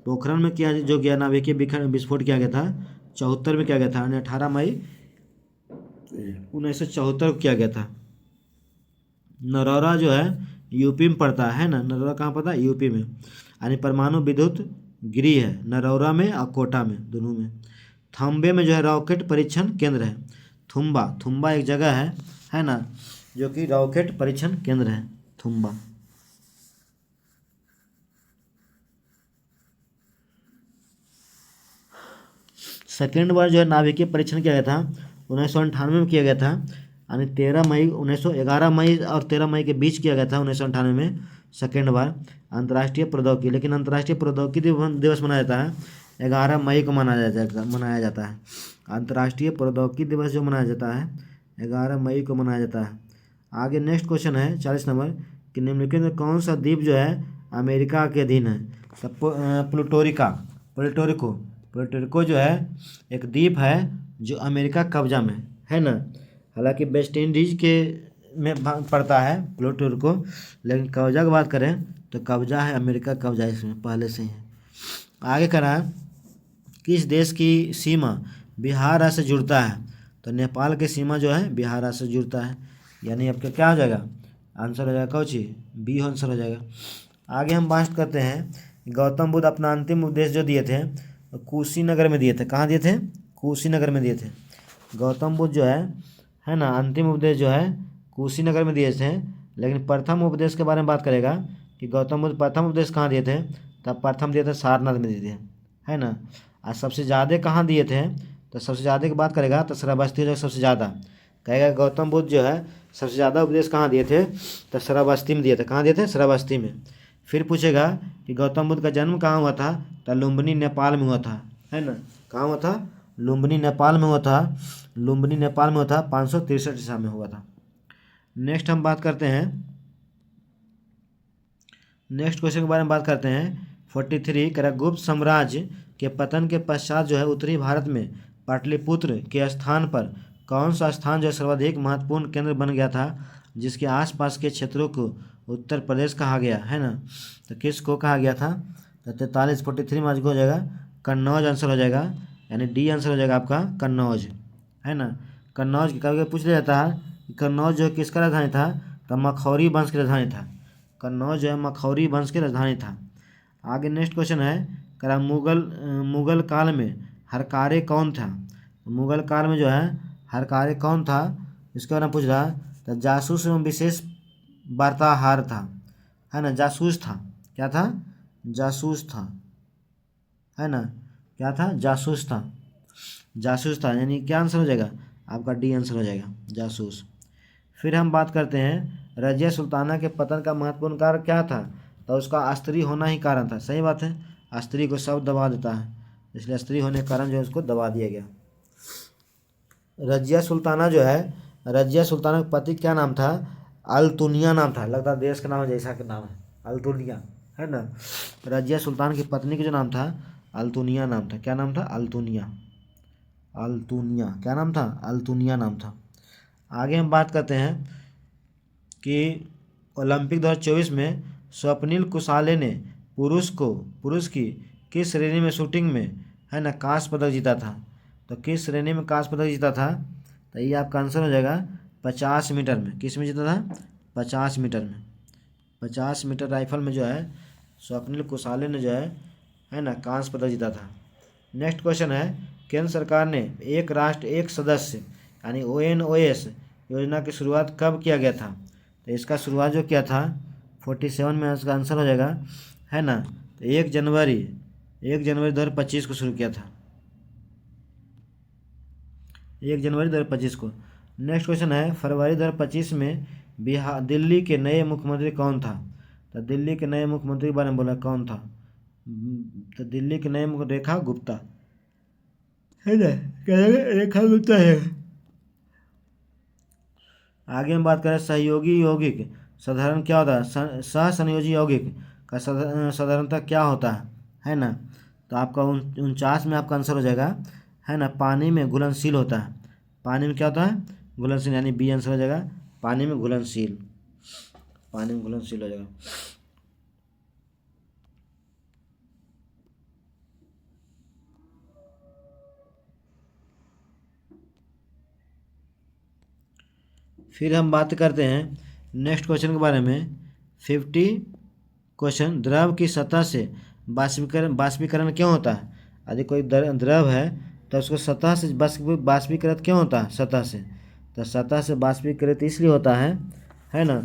[SPEAKER 1] पोखरण में किया जो गया नाभिकीय विस्फोट किया गया था 74 में किया गया था, यानी 18 मई 1974 को किया गया था। नरौरा जो है यूपी में पड़ता है ना। नरौरा कहाँ पड़ता है? यूपी में, यानी परमाणु विद्युत गृह है नरौरा में और कोटा में, दोनों में। थम्बे में जो है रॉकेट परीक्षण केंद्र है। थुम्बा एक जगह है ना, जो कि रॉकेट परीक्षण केंद्र है, थुम्बा। सेकेंड बार जो है नाभिकीय परीक्षण किया गया था 1998 में किया गया था, यानी 11 मई और 13 मई के बीच किया गया था 1998 में सेकेंड बार अंतर्राष्ट्रीय प्रौद्योगिकी। लेकिन अंतर्राष्ट्रीय प्रौद्योगिकी दिवस मनाया जाता है 11 मई को मनाया जाता है। अंतर्राष्ट्रीय प्रौद्योगिकी दिवस जो मनाया जाता है 11 मई को मनाया जाता है। आगे नेक्स्ट क्वेश्चन है 40 नंबर कि निम्नलिखित में कौन सा द्वीप जो है अमेरिका के अधीन है? प्लूटोरिको जो है एक द्वीप है जो अमेरिका कब्जा में है ना। हालांकि वेस्ट इंडीज के में पड़ता है प्लूटोरिको, लेकिन कब्जा की बात करें तो कब्जा है अमेरिका, कब्जा इसमें पहले से ही है। आगे करा किस देश की सीमा बिहार राज्य से जुड़ता है? तो नेपाल की सीमा जो है बिहार राज्य से जुड़ता है, यानी आपका क्या हो जाएगा? आंसर हो जाएगा कौन सी? बी आंसर हो जाएगा। आगे हम बात करते हैं गौतम बुद्ध अपना अंतिम उपदेश जो दिए थे कुशीनगर में दिए थे। कहाँ दिए थे? कुशीनगर में दिए थे। गौतम बुद्ध जो है ना, अंतिम उपदेश जो है कुशीनगर में दिए थे। लेकिन प्रथम उपदेश के बारे में बात करेगा कि गौतम बुद्ध प्रथम उपदेश कहाँ दिए थे, तब प्रथम दिए थे सारनाथ में दिए थे, है ना। और सबसे ज़्यादा कहाँ दिए थे, तो सबसे ज़्यादा की बात करेगा तो श्रावस्ती जो सबसे ज़्यादा कहेगा। गौतम बुद्ध जो है सबसे ज़्यादा उपदेश कहाँ दिए थे, तो श्रावस्ती में दिए थे। कहाँ दिए थे? श्रावस्ती में। फिर पूछेगा कि गौतम बुद्ध का जन्म कहाँ हुआ था, तो लुम्बिनी नेपाल में हुआ था, है ना। कहाँ हुआ था? लुम्बिनी नेपाल में हुआ था। लुम्बिनी नेपाल में हुआ था, 563 ईसा में हुआ था। नेक्स्ट हम बात करते हैं, नेक्स्ट क्वेश्चन के बारे में बात करते हैं 43। कह रहा गुप्त साम्राज्य के पतन के पश्चात जो है उत्तरी भारत में पाटलिपुत्र के स्थान पर कौन सा स्थान जो है सर्वाधिक महत्वपूर्ण केंद्र बन गया था, जिसके आसपास के क्षेत्रों को उत्तर प्रदेश कहा गया, है ना। तो किसको कहा गया था? तो 43 में हो जाएगा कन्नौज आंसर हो जाएगा, यानी डी आंसर हो जाएगा आपका कन्नौज, है ना। कन्नौज की कभी पूछ लिया जाता है कि कन्नौज जो किसका राजधानी था, तो मखौरी वंश की राजधानी था। कन्नौज जो है मखौरी वंश की राजधानी था। आगे नेक्स्ट क्वेश्चन है, कह मुगल काल में हरकारे कौन था। मुगल काल में जो है हरकारे कौन था, इसके बारे में पूछ रहा। तो जासूस एवं विशेष वार्ताहार था, है ना। जासूस था, क्या था? जासूस था, है ना। क्या था? जासूस था। जासूस था, यानी क्या आंसर हो जाएगा आपका? डी आंसर हो जाएगा, जासूस। फिर हम बात करते हैं रजिया सुल्ताना के पतन का महत्वपूर्ण कारण क्या था, तो उसका स्त्री होना ही कारण था। सही बात है, स्त्री को सब दबा देता है, इसलिए स्त्री होने के कारण जो है उसको दबा दिया गया। रजिया सुल्ताना जो है, रजिया सुल्ताना का पति क्या नाम था? अल्तुनिया नाम था। लगता है देश का नाम जैसा का नाम है, अल्तुनिया, है ना। रजिया सुल्तान की पत्नी का जो नाम था अल्तुनिया नाम था। क्या नाम था? अल्तुनिया। अल्तुनिया क्या नाम था? अल्तुनिया नाम था। आगे हम बात करते हैं कि ओलंपिक 2024 में स्वप्निल कुसाले ने पुरुष की किस श्रेणी में शूटिंग में, है ना, कांस्य पदक जीता था। तो किस श्रेणी में कांस्य पदक जीता था, तो ये आपका आंसर हो जाएगा 50 मीटर में। किस में जीता था? 50 मीटर में। 50 मीटर राइफल में जो है स्वप्निल कुसाले ने जो है ना कांस्य पदक जीता था। नेक्स्ट क्वेश्चन है, केंद्र सरकार ने एक राष्ट्र एक सदस्य यानी ONOS योजना की शुरुआत कब किया गया था। तो इसका शुरुआत जो किया था 47 में, इसका आंसर हो जाएगा, है ना। तो 1 जनवरी 2025 को शुरू किया था, 1 जनवरी 2025 को। नेक्स्ट क्वेश्चन है, फरवरी 2025 में दिल्ली के नए मुख्यमंत्री कौन था। तो दिल्ली के नए मुख्यमंत्री के बारे में बोला कौन था। तो दिल्ली के नए मुख्यमंत्री रेखा गुप्ता, है ना। रेखा गुप्ता है। आगे हम बात करें सहयोगी यौगिक साधारण क्या होता है। सहसंयोजी यौगिक का साधारणतः क्या होता है ना। तो आपका 49 में आपका आंसर हो जाएगा, है ना, पानी में घुलनशील होता है। पानी में क्या होता है? घुलनशील, यानी बी आंसर हो जाएगा, पानी में घुलनशील। पानी में घुलनशील हो जाएगा। फिर हम बात करते हैं नेक्स्ट क्वेश्चन के बारे में 50 क्वेश्चन, द्रव की सतह से बाष्पीकरण क्यों होता है। यदि कोई द्रव है तो उसको सतह से बाष्पीकृत क्यों होता है? सतह से। तो सतह से बाष्पीकृत इसलिए होता है ना।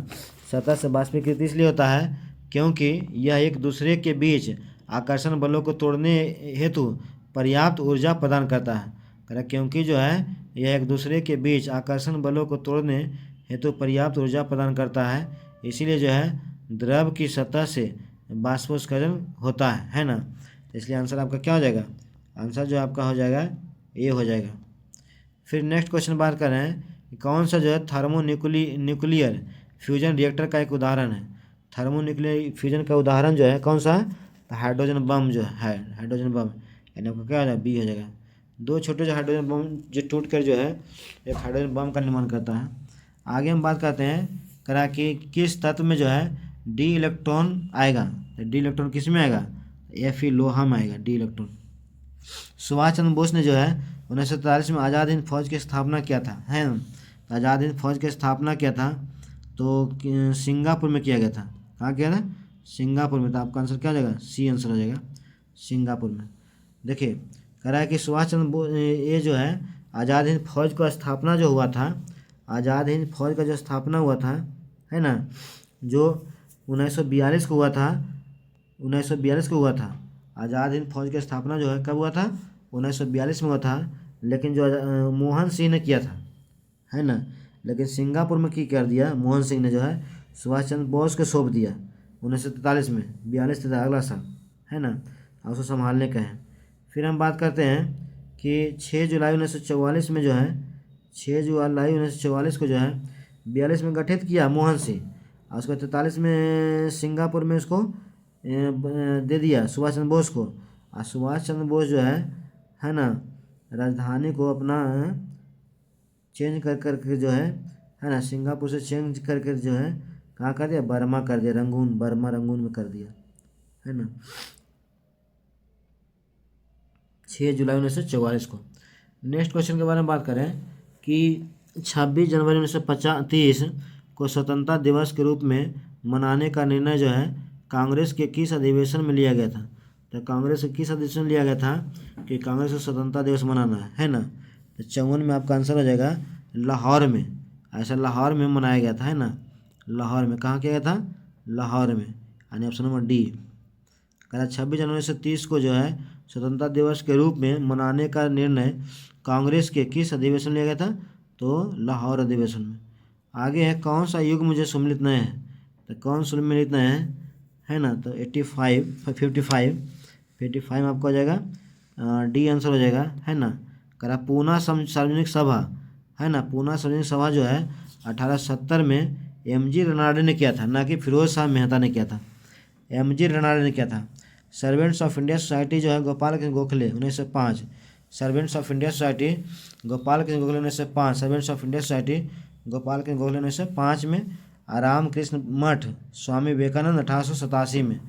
[SPEAKER 1] सतह से बाष्पीकृत इसलिए होता है क्योंकि यह एक दूसरे के बीच आकर्षण बलों को तोड़ने हेतु पर्याप्त ऊर्जा प्रदान करता है। क्योंकि जो है यह एक दूसरे के बीच आकर्षण बलों को तोड़ने हेतु पर्याप्त ऊर्जा प्रदान करता है, इसीलिए जो है द्रव की सतह से बाष्पोत्सर्जन होता है ना। इसलिए आंसर आपका क्या हो जाएगा? आंसर जो आपका हो जाएगा ए हो जाएगा। फिर नेक्स्ट क्वेश्चन बात कर रहे हैं कौन सा जो है थर्मोन्यूक्लियर फ्यूजन रिएक्टर का एक उदाहरण है। थर्मोन्यूक्लियर फ्यूजन का उदाहरण जो है कौन सा है? हाइड्रोजन बम जो है, हाइड्रोजन बम, यानी आपका क्या हो जाएगा? बी हो जाएगा। 2 छोटे जो हाइड्रोजन बम जो टूट कर जो है एक हाइड्रोजन बम का निर्माण करता है। आगे हम बात करते हैं करा कि किस तत्व में जो है डी इलेक्ट्रॉन आएगा। डी इलेक्ट्रॉन किस में आएगा? Fe लोहा में आएगा डी इलेक्ट्रॉन। सुभाष चंद्र बोस ने जो है 1943 में आज़ाद हिंद फौज की स्थापना किया था, है ना। आज़ाद हिंद फौज की स्थापना किया था तो सिंगापुर में किया गया था। कहाँ किया था? सिंगापुर में, तो आपका आंसर क्या हो जाएगा, सी आंसर हो जाएगा, सिंगापुर में। देखिए कह रहा है कि सुभाष चंद्र बोस ये जो है आज़ाद हिंद फौज का स्थापना जो हुआ था, आज़ाद हिंद फौज का जो स्थापना हुआ था, है ना, जो 1942 को हुआ था, 1942 को हुआ था। आज़ाद हिंद फौज की स्थापना जो है कब हुआ था, 1942 में हुआ था। लेकिन जो मोहन सिंह ने किया था, है ना, लेकिन सिंगापुर में की कर दिया मोहन सिंह ने, जो है सुभाष चंद्र बोस को सौंप दिया 1943 में, 42 था अगला साल, है ना, और उसको संभालने का है। फिर हम बात करते हैं कि 6 जुलाई 1944 में जो है, 6 जुलाई 1944 को जो है 42 में गठित किया मोहन सिंह, और उसको 43 में सिंगापुर में उसको दे दिया सुभाष चंद्र बोस को। और सुभाष चंद्र बोस जो है ना, राजधानी को अपना चेंज कर करके जो है ना, सिंगापुर से चेंज करके जो है कहाँ कर दिया, बर्मा कर दिया, रंगून, बर्मा रंगून में कर दिया, है ना, 6 जुलाई 1944 को। नेक्स्ट क्वेश्चन के बारे में बात करें कि 26 जनवरी 1935 को स्वतंत्रता दिवस के रूप में मनाने का निर्णय जो है कांग्रेस के किस अधिवेशन में लिया गया था। तो कांग्रेस के किस अधिवेशन में लिया गया था कि कांग्रेस को स्वतंत्रता दिवस मनाना है ना। तो 54 में आपका आंसर हो जाएगा लाहौर में, ऐसा लाहौर में मनाया गया था, है ना, लाहौर में। कहाँ किया गया था, लाहौर में, यानी ऑप्शन नंबर डी। कह रहा 26 जनवरी 1930 को जो है स्वतंत्रता दिवस के रूप में मनाने का निर्णय कांग्रेस के किस अधिवेशन में लिया गया था, तो लाहौर अधिवेशन में। आगे है कौन सा युग मुझे सम्मिलित नहीं है, तो कौन सम्मिलित नहीं है ना, तो 55 आपका हो जाएगा डी आंसर हो जाएगा, है ना। कह रहा पूना सार्वजनिक सभा, है ना, पूना सार्वजनिक सभा जो है 1870 में एम.जी. रनाडे ने किया था, ना कि फिरोज शाह मेहता ने किया था, एम.जी. रनाडे ने किया था। सर्वेंट्स ऑफ इंडिया सोसाइटी जो है Gopal Krishna Gokhale 1905, servants of India society Gopal Krishna Gokhale 1905, servants of India society Gopal Krishna Gokhale 1905 में। रामकृष्ण मठ स्वामी विवेकानंद 1887 में,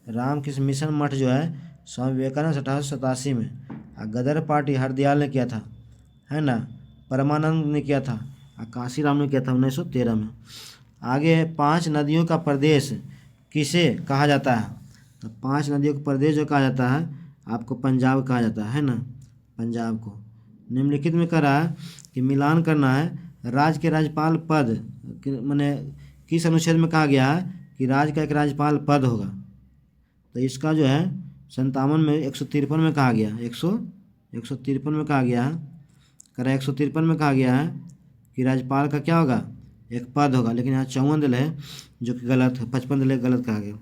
[SPEAKER 1] रामकृष्ण मिशन मठ जो है स्वामी विवेकानंद 1887 में। गदर पार्टी हरदयाल ने किया था, है ना, परमानंद ने किया था, काशीराम ने किया था 1913 में। आगे है 5 नदियों का प्रदेश किसे कहा जाता है, तो 5 नदियों का प्रदेश जो कहा जाता है आपको पंजाब कहा जाता है ना, पंजाब को। निम्नलिखित में कह रहा है कि मिलान करना है राज्य के राज्यपाल पद, मैंने किस अनुच्छेद में कहा गया है कि राज्य का एक राज्यपाल पद होगा, तो इसका जो है 57 में 153 में कहा गया, 153 में कहा गया है, कह रहा है 153 में कहा गया है कि राज्यपाल का क्या होगा, एक पद होगा, लेकिन यहाँ 54 दिल है जो कि गलत है, 55 दिल गलत कहा गया।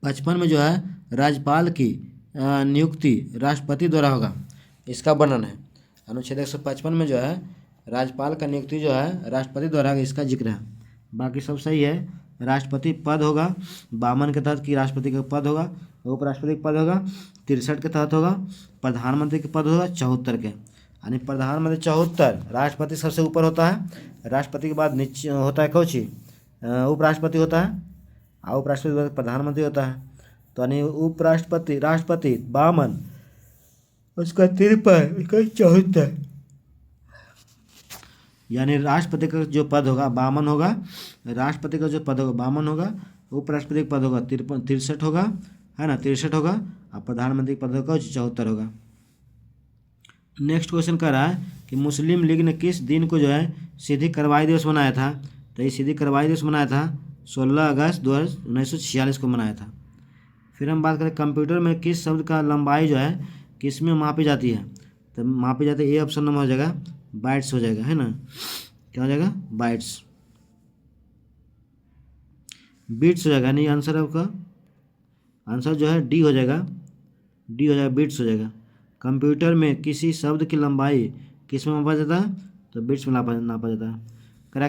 [SPEAKER 1] 55 में जो है राज्यपाल की नियुक्ति राष्ट्रपति द्वारा होगा, इसका वर्णन है। अनुच्छेद 155 में जो है राज्यपाल का नियुक्ति जो है राष्ट्रपति द्वारा, इसका जिक्र है। बाकी सब सही है, राष्ट्रपति पद होगा 52 के तहत की राष्ट्रपति का पद होगा, उपराष्ट्रपति का पद होगा 63 के तहत होगा, प्रधानमंत्री का पद होगा 74 के, यानी प्रधानमंत्री 74, राष्ट्रपति सबसे ऊपर होता है, राष्ट्रपति के बाद नीचे होता है कौची, उपराष्ट्रपति होता है, और उपराष्ट्रपति के बाद प्रधानमंत्री होता है। तो यानी उपराष्ट्रपति, राष्ट्रपति 52, उसका 53, उसका 74, यानी राष्ट्रपति का जो पद होगा 52 होगा, राष्ट्रपति का जो पद होगा 52 होगा, उपराष्ट्रपति का पद होगा 63 होगा, है ना, 63 होगा, और प्रधानमंत्री का पद होगा 74 होगा। नेक्स्ट क्वेश्चन कर रहा है कि मुस्लिम लीग ने किस दिन को जो है सीधी कार्रवाई दिवस मनाया था, तो ये सीधी कार्रवाई दिवस मनाया था 16 अगस्त 1946 को मनाया था। फिर हम बात करें कंप्यूटर में किस शब्द का लंबाई जो है किस में मापी जाती है, तो मापी जाती है, ये ऑप्शन नंबर हो जाएगा बाइट्स हो जाएगा, है ना, क्या हो जाएगा, बाइट्स, बीट्स हो जाएगा, नहीं आंसर है आपका, आंसर जो है डी हो जाएगा, डी हो जाएगा, बीट्स हो जाएगा। कंप्यूटर में किसी शब्द की लंबाई किस में मापा जाता है, तो बीट्स में नापा जाता है। करा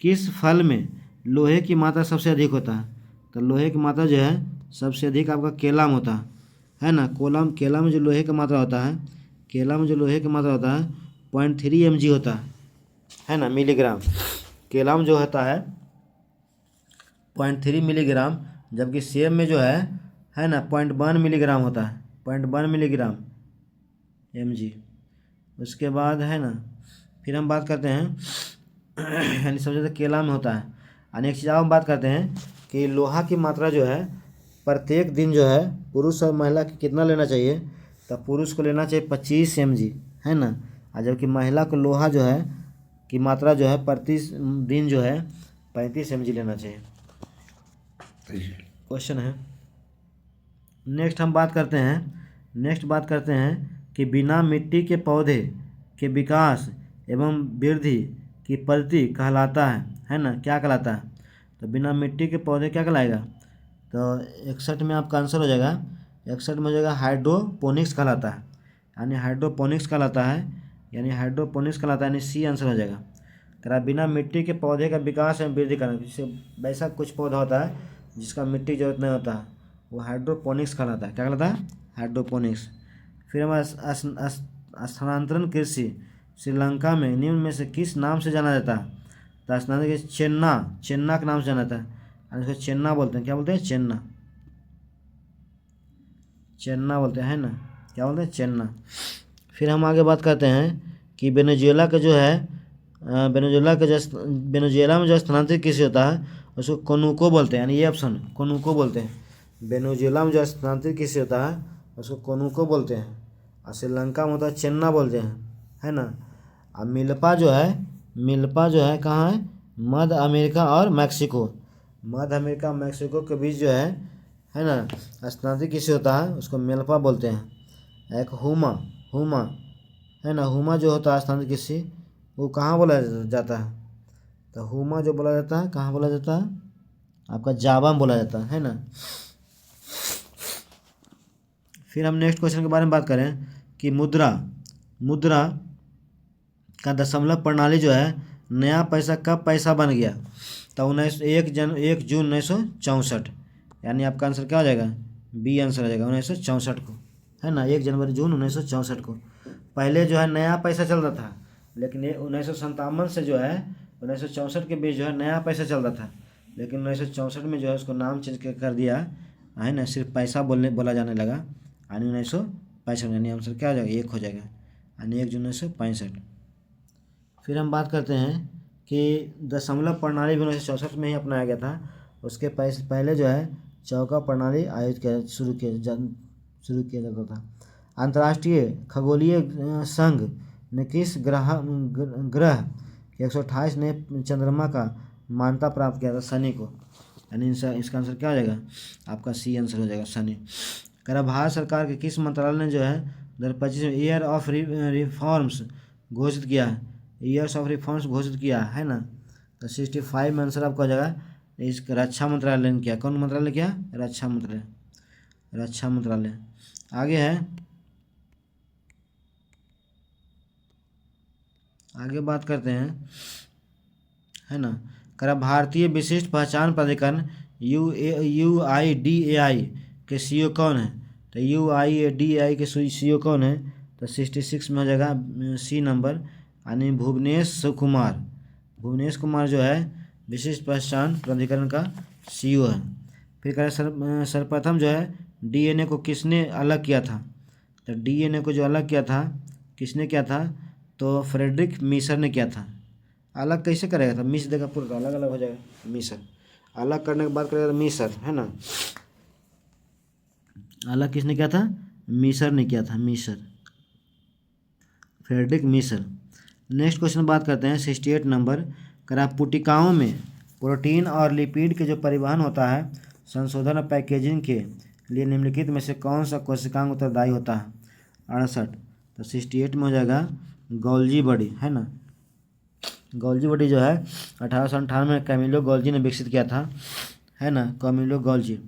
[SPEAKER 1] किस फल में लोहे की मात्रा सबसे अधिक होता है, तो लोहे की मात्रा जो है सबसे अधिक आपका केला में होता है ना, केला में जो लोहे की मात्रा होता है, केला में जो लोहे की मात्रा होता है 0.3 mg होता है ना, मिलीग्राम, केला में जो होता है 0.3 मिलीग्राम, जबकि सेब में जो है ना 0.1 मिलीग्राम होता है, 0.1 मिलीग्राम mg। उसके बाद है ना, फिर हम बात करते हैं यानी सबसे ज़्यादा केला में होता है। और एक चीज़ और हम बात करते हैं कि लोहा की मात्रा जो है प्रत्येक दिन जो है पुरुष और महिला की कितना लेना चाहिए, तो पुरुष को लेना चाहिए 25 mg, है ना, और जबकि महिला को लोहा जो है की मात्रा जो है प्रति दिन जो है 35 mg लेना चाहिए। क्वेश्चन है। नेक्स्ट बात करते हैं कि बिना मिट्टी के पौधे के विकास एवं वृद्धि की पद्धति कहलाता है ना, क्या कहलाता है? तो बिना मिट्टी के पौधे क्या कहलाएगा? तो 61 में आपका आंसर हो जाएगा, 61 में हो जाएगा हाइड्रोपोनिक्स कहलाता है, यानी हाइड्रोपोनिक्स कहलाता है, यानी सी आंसर हो जाएगा। कह बिना मिट्टी के पौधे का विकास एवं वृद्धि करना, जैसे वैसा कुछ पौधा होता है जिसका मिट्टी की जरूरत नहीं होता है, वो हाइड्रोपोनिक्स कहलाता है। क्या कहलाता है? हाइड्रोपोनिक्स। फिर हमारा स्थानांतरण कृषि श्रीलंका में निम्न में से किस नाम से जाना जाता है? तो स्थानांतरण कृषि चेन्ना के नाम से जाना जाता है, और इसको चेन्ना बोलते हैं। क्या बोलते हैं? चेन्ना बोलते हैं, है ना, क्या बोलते हैं? चेन्ना। फिर हम आगे बात करते हैं कि वेनेजुएला में जो स्थानांतरित कृषि होता है उसको कोनुको बोलते हैं, यानी ये ऑप्शन कोनुको बोलते हैं। वेनेजुएला में जो स्थानांतरित कृषि होता है उसको कोनुको बोलते हैं, और श्रीलंका में होता है चेन्ना बोलते हैं, है ना। और मिल्पा जो है कहाँ है? मध्य अमेरिका और मैक्सिको के बीच जो है ना, स्थानांतरित कृषि होता है उसको मिल्पा बोलते हैं। एक हुमा है ना, हुमा जो होता है स्थानांतरित कृषि, वो कहाँ बोला जाता है? तो हुमा जो बोला जाता है कहाँ बोला जाता है? आपका जावा में बोला जाता है ना। फिर हम नेक्स्ट क्वेश्चन के बारे में बात करें कि मुद्रा का दशमलव प्रणाली जो है नया पैसा कब पैसा बन गया? तो 1 जून 1964, यानी आपका आंसर क्या हो जाएगा? बी आंसर हो जाएगा, 1964 को, है ना, 1 जनवरी जून 1964 को। पहले जो है नया पैसा चल रहा था, लेकिन ये 1957 से जो है 1964 के बीच जो है नया पैसा चल रहा था, लेकिन 1964 में जो है उसको नाम चेंज कर दिया, है ना, सिर्फ पैसा बोला जाने लगा, यानी 1965, यानी आंसर क्या हो जाएगा? 1 हो जाएगा, यानी 1 जून 1965। फिर हम बात करते हैं कि दशमलव प्रणाली भी 1964 में ही अपनाया गया था। उसके पहले जो है चौका प्रणाली शुरू किया जाता था। अंतर्राष्ट्रीय खगोलीय संघ ने किस ग्रह के 128 नए चंद्रमा का मान्यता प्राप्त किया था? शनि को, यानी इसका आंसर क्या हो जाएगा? आपका सी आंसर हो जाएगा, शनि। भारत सरकार के किस मंत्रालय ने जो है 2025 में ईयर ऑफ रिफॉर्म्स घोषित किया है? है ना। तो 65 में आंसर आपका हो जाएगा, इस रक्षा मंत्रालय ने किया। कौन मंत्रालय किया? रक्षा मंत्रालय। आगे बात करते हैं, है ना। भारतीय विशिष्ट पहचान प्राधिकरण UIDAI के CEO कौन है? तो UIDAI के CEO कौन है? तो 66 में हो जाएगा सी नंबर, यानी भुवनेश कुमार जो है विशिष्ट पहचान प्राधिकरण का CEO है। फिर सर्वप्रथम जो है DNA को किसने अलग किया था? तो DNA को जो अलग किया था किसने किया था? तो फ्रेडरिक मीसर ने किया था। अलग कैसे करेगा? था मिस देगा पूरा, अलग अलग हो जाएगा। मीसर अलग करने के बाद करेगा मीसर, है ना। अलग किसने किया था? मीसर ने किया था, फ्रेडरिक मीसर। नेक्स्ट क्वेश्चन बात करते हैं 68 नंबर। पुटिकाओं में प्रोटीन और लिपिड के जो परिवहन होता है संशोधन और पैकेजिंग के लिए निम्नलिखित में से कौन सा कोशिकांग उत्तरदायी होता है? 68। तो 68 में हो जाएगा गोल्जी बॉडी, है ना। गोल्जी बॉडी जो है 1898 में कैमिलो गोल्जी ने विकसित किया था, है ना, कैमिलो गोल्जी।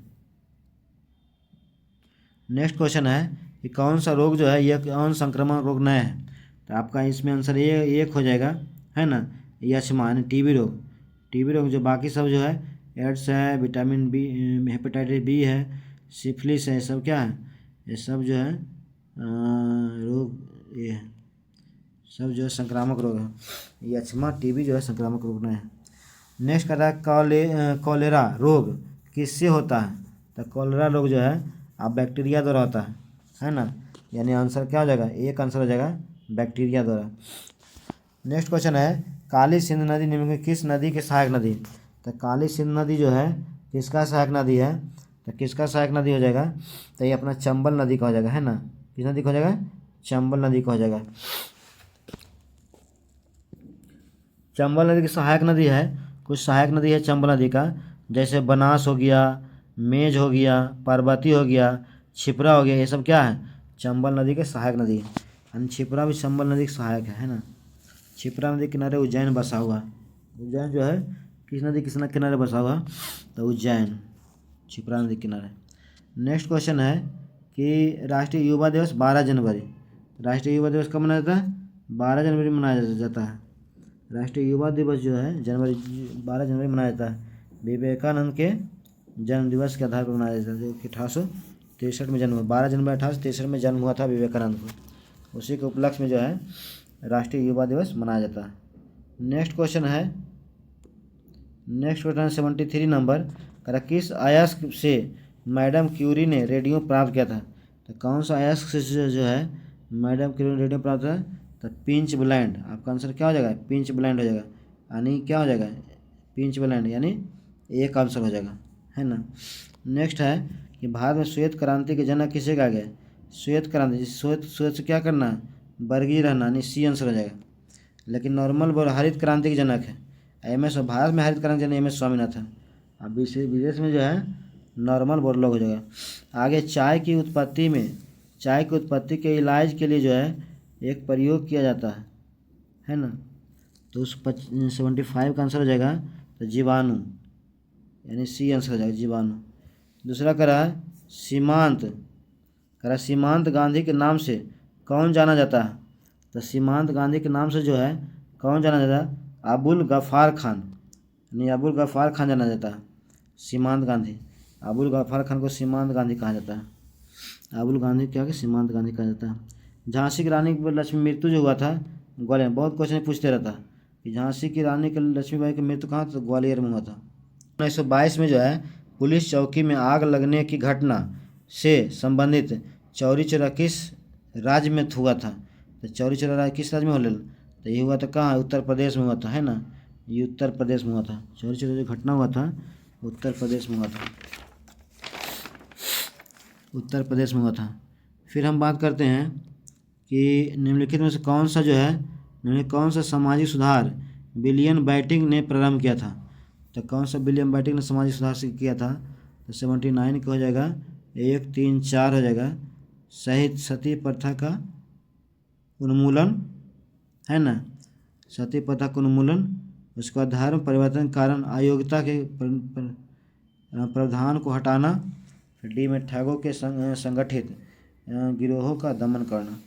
[SPEAKER 1] नेक्स्ट क्वेश्चन है कि कौन सा रोग जो है यह कौन संक्रमण रोग नहीं है? तो आपका इसमें आंसर ये 1 हो जाएगा, है ना, यक्ष्मा यानी टीबी रोग। जो बाकी सब जो है एड्स है, विटामिन बी, हेपेटाइटिस बी है, सिफिलिस है, ये सब क्या है? ये सब जो है रोग, ये सब जो है संक्रामक रोग है। यक्ष्मा टीबी जो है संक्रामक रोग नहीं है। नेक्स्ट कहता है कॉलेरा रोग किससे होता है? तो कॉलेरा रोग जो है आप बैक्टीरिया द्वारा होता है ना, यानी आंसर क्या हो जाएगा? 1 आंसर हो जाएगा बैक्टीरिया द्वारा। नेक्स्ट क्वेश्चन है काली सिंधु नदी निम्न में किस नदी के सहायक नदी? तो काली सिंधु नदी जो है किसका सहायक नदी है, तो किसका सहायक नदी हो जाएगा, तो ये अपना चंबल नदी का हो जाएगा, है ना। किस नदी का हो जाएगा, चंबल नदी का हो जाएगा। चंबल नदी की सहायक नदी है, कुछ सहायक नदी है चंबल नदी का, जैसे बनास हो गया, मेज हो गया, पार्वती हो गया, छिपरा हो गया, ये सब क्या है, चंबल नदी के सहायक नदी है। यानी छिपरा भी चंबल नदी के सहायक है ना। छिपरा नदी के किनारे उज्जैन बसा हुआ, उज्जैन जो है किस नदी के किनारे बसा हुआ, तो उज्जैन छिपरा नदी के किनारे। नेक्स्ट क्वेश्चन है कि राष्ट्रीय युवा दिवस 12 जनवरी, राष्ट्रीय युवा दिवस कब मनाया जाता है, 12 जनवरी मनाया जाता है। राष्ट्रीय युवा दिवस जो है 12 जनवरी मनाया जाता है। विवेकानंद के जन्म दिवस के आधार पर मनाया जाता है, जो कि 1863 में जन्म हुआ, 12 जनवरी 1863 में जन्म हुआ था विवेकानंद को। उसी के उपलक्ष्य में जो है राष्ट्रीय युवा दिवस मनाया जाता है। नेक्स्ट क्वेश्चन है 73 नंबर, किस अयस्क से मैडम क्यूरी ने रेडियम प्राप्त किया था, तो कौन सा अयस्क से जो है मैडम क्यूरी ने रेडियम प्राप्त किया, तो पिंच ब्लैंड। आपका आंसर क्या हो जाएगा, पिंच ब्लैंड हो जाएगा, यानी क्या हो जाएगा, पिंच ब्लैंड, यानी एक आंसर हो जाएगा, है ना। नेक्स्ट है कि भारत में श्वेत क्रांति के जनक किसे कहा गया, श्वेत क्रांति, श्वेत से क्या करना है, वर्गीय रहना, यानी सी आंसर हो जाएगा। लेकिन नॉर्मल बोल हरित क्रांति के जनक है MS, भारत में हरित क्रांति जनक MS स्वामीनाथन। अब विदेश में जो है नॉर्मल बोल लोग हो जाएगा। आगे चाय की उत्पत्ति के इलाज के लिए जो है एक प्रयोग किया जाता है ना। तो उस 75 का आंसर हो जाएगा, तो जीवाणु, यानी सी आंसर हो जाएगा, जीवाणु। दूसरा करा सीमांत गांधी के नाम से कौन जाना जाता है, तो सीमांत गांधी के नाम से जो है कौन जाना जाता है, अबुल गफ़ार खान, यानी अबुल गफ़ार खान जाना जाता है। सीमांत गांधी, अबुल गफ़ार खान को सीमांत गांधी कहा जाता है। अबुल गांधी क्या, सीमांत गांधी कहा जाता है। झांसी की रानी लक्ष्मी मृत्यु जो हुआ था ग्वालियर, बहुत क्वेश्चन पूछते रहता है कि झांसी की रानी के लक्ष्मीबाई की मृत्यु कहाँ, तो ग्वालियर में हुआ था। 1922 में जो है पुलिस चौकी में आग लगने की घटना से संबंधित चौरी चौरा किस राज्य में हुआ था, तो चौरी चौरा किस राज्य में हो, तो ये हुआ था कहाँ, उत्तर प्रदेश में हुआ था, है ना। ये उत्तर प्रदेश में हुआ था, चौरी चौरा जो घटना हुआ था उत्तर प्रदेश में हुआ था, उत्तर प्रदेश में हुआ था। फिर हम बात करते हैं कि निम्नलिखित में से कौन सा जो है, निम्नलिखित कौन सा सामाजिक सुधार विलियम बेंटिक ने प्रारंभ किया था, तो कौन सा विलियम बेंटिक ने सामाजिक सुधार से किया था, तो 79 का हो जाएगा, 1 3 4 हो जाएगा। सती प्रथा का उन्मूलन, है ना, सती प्रथा का उन्मूलन। उसके बाद धर्म परिवर्तन के कारण अयोग्यता के प्रावधान को हटाना। फिर डी में ठगों के संगठित गिरोहों का दमन करना।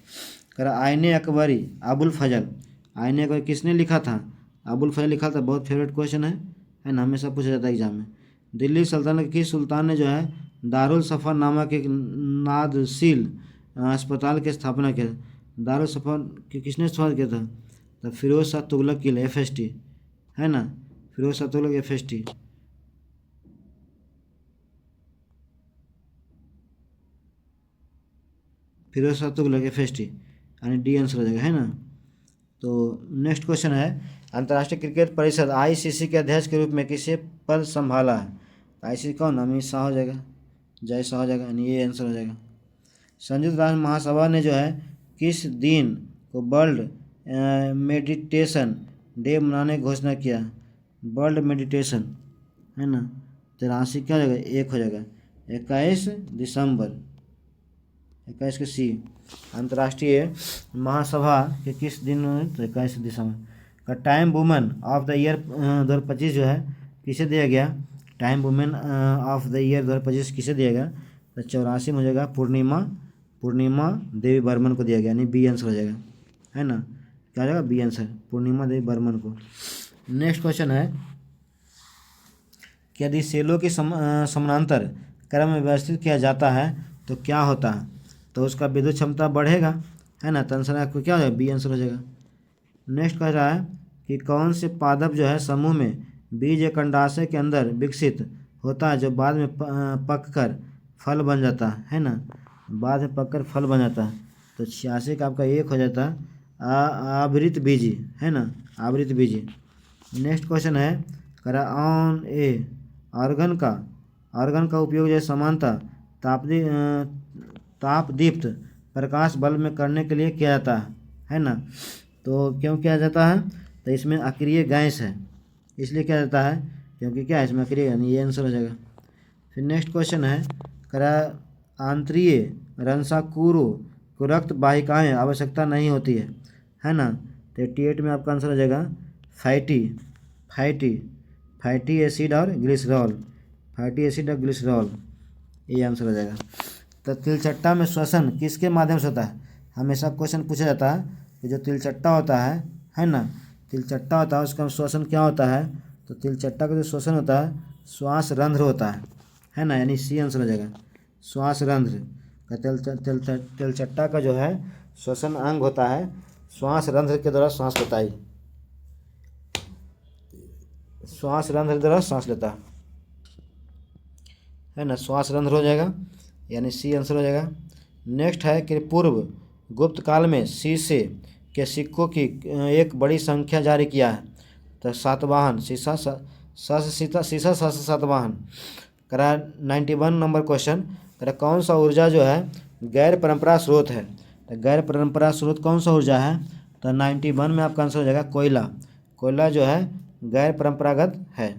[SPEAKER 1] आईने अकबरी अबुल फजल, आईने अकबरी किसने लिखा था, अबुल फजल लिखा था, बहुत फेवरेट क्वेश्चन है ना, हमेशा पूछा जाता है एग्जाम में। दिल्ली सल्तनत की सुल्तान ने जो है दारुल सफ़र नामक एक नादशील अस्पताल की स्थापना किया। दारुल सफ़र किसने स्थापित किया था, तो फिरोज शाह तुगलक के लिए, FST, है ना, फिरोज शाह तुगलक FST। फिरोज शाह तुगलक FST, यानी डी आंसर हो जाएगा, है ना। तो नेक्स्ट क्वेश्चन है अंतर्राष्ट्रीय क्रिकेट परिषद ICC के अध्यक्ष के रूप में किसे पद संभाला है, ICC कौन, अमित शाह हो जाएगा, जय शाह हो जाएगा, यानी ये आंसर हो जाएगा। संयुक्त राष्ट्र महासभा ने जो है किस दिन को वर्ल्ड मेडिटेशन डे मनाने की घोषणा किया, वर्ल्ड मेडिटेशन, है ना। 83 क्या हो जाएगा, 1 हो जाएगा। 21 दिसंबर, 21 के सी। अंतर्राष्ट्रीय महासभा के किस दिन, तो 21 दिसंबर का। Time women of the year 2025 जो है किसे दिया गया, time women of the year 2025 किसे दिया गया, तो 84 में हो जाएगा, पूर्णिमा देवी बर्मन को दिया गया, यानी बी आंसर हो जाएगा, है ना, क्या हो जाएगा, बी आंसर, पूर्णिमा देवी बर्मन को। नेक्स्ट क्वेश्चन है कि यदि सेलों के समानांतर क्रम में व्यवस्थित किया जाता है तो क्या होता है, तो उसका विद्युत क्षमता बढ़ेगा, है ना, तो आंसर आपको क्या हो जाएगा, बी आंसर हो जाएगा। नेक्स्ट कह रहा है कि कौन से पादप जो है समूह में बीज एक अंडाशय के अंदर विकसित होता है जो बाद में पककर फल बन जाता है ना, बाद में पककर फल बन जाता है, तो 86 का आपका 1 हो जाता है, आवृत बीजी, है ना, आवृत बीजी। नेक्स्ट क्वेश्चन है ऑन ए ऑर्गन का आर्गन का उपयोग जो है समानता तापदीप्त प्रकाश बल्ब में करने के लिए किया जाता है ना। तो क्यों किया जाता है, तो इसमें अक्रिय गैस है इसलिए किया जाता है, क्योंकि क्या है इसमें अक्रिय, यानी ये आंसर हो जाएगा। फिर नेक्स्ट क्वेश्चन है, करा आंतरीय रंसाकुरो को रक्त वाहिकाएँ आवश्यकता नहीं होती है ना। तो 88 में आपका आंसर हो जाएगा फैटी एसिड और ग्लिसरॉल, फैटी एसिड और ग्लिसरॉल, ये आंसर हो जाएगा। तो तिलचट्टा में श्वसन किसके माध्यम से होता है, हमेशा क्वेश्चन पूछा जाता है कि जो तिलचट्टा होता है ना, तिलचट्टा होता है उसका श्वसन क्या होता है, तो तिलचट्टा का जो श्वसन होता है श्वास रंध्र होता है ना, यानी सी आंसर हो जाएगा। श्वास रंध्र का तिलचट्टा का जो है श्वसन अंग होता है, श्वास रंध्र के द्वारा श्वास लेता श्वास रंध्र द्वारा सांस लेता है ना, श्वास रंध्र हो जाएगा, यानी सी आंसर हो जाएगा। नेक्स्ट है कि पूर्व गुप्त काल में शीशे के सिक्कों की एक बड़ी संख्या जारी किया है, तो सातवाहन शीशा सातवाहन। करा 91 नंबर क्वेश्चन, करा कौन सा ऊर्जा जो है गैर परंपरा स्रोत है, तो गैर परंपरा स्रोत कौन सा ऊर्जा है, तो 91 में आपका आंसर हो जाएगा कोयला। कोयला जो है गैर परंपरागत है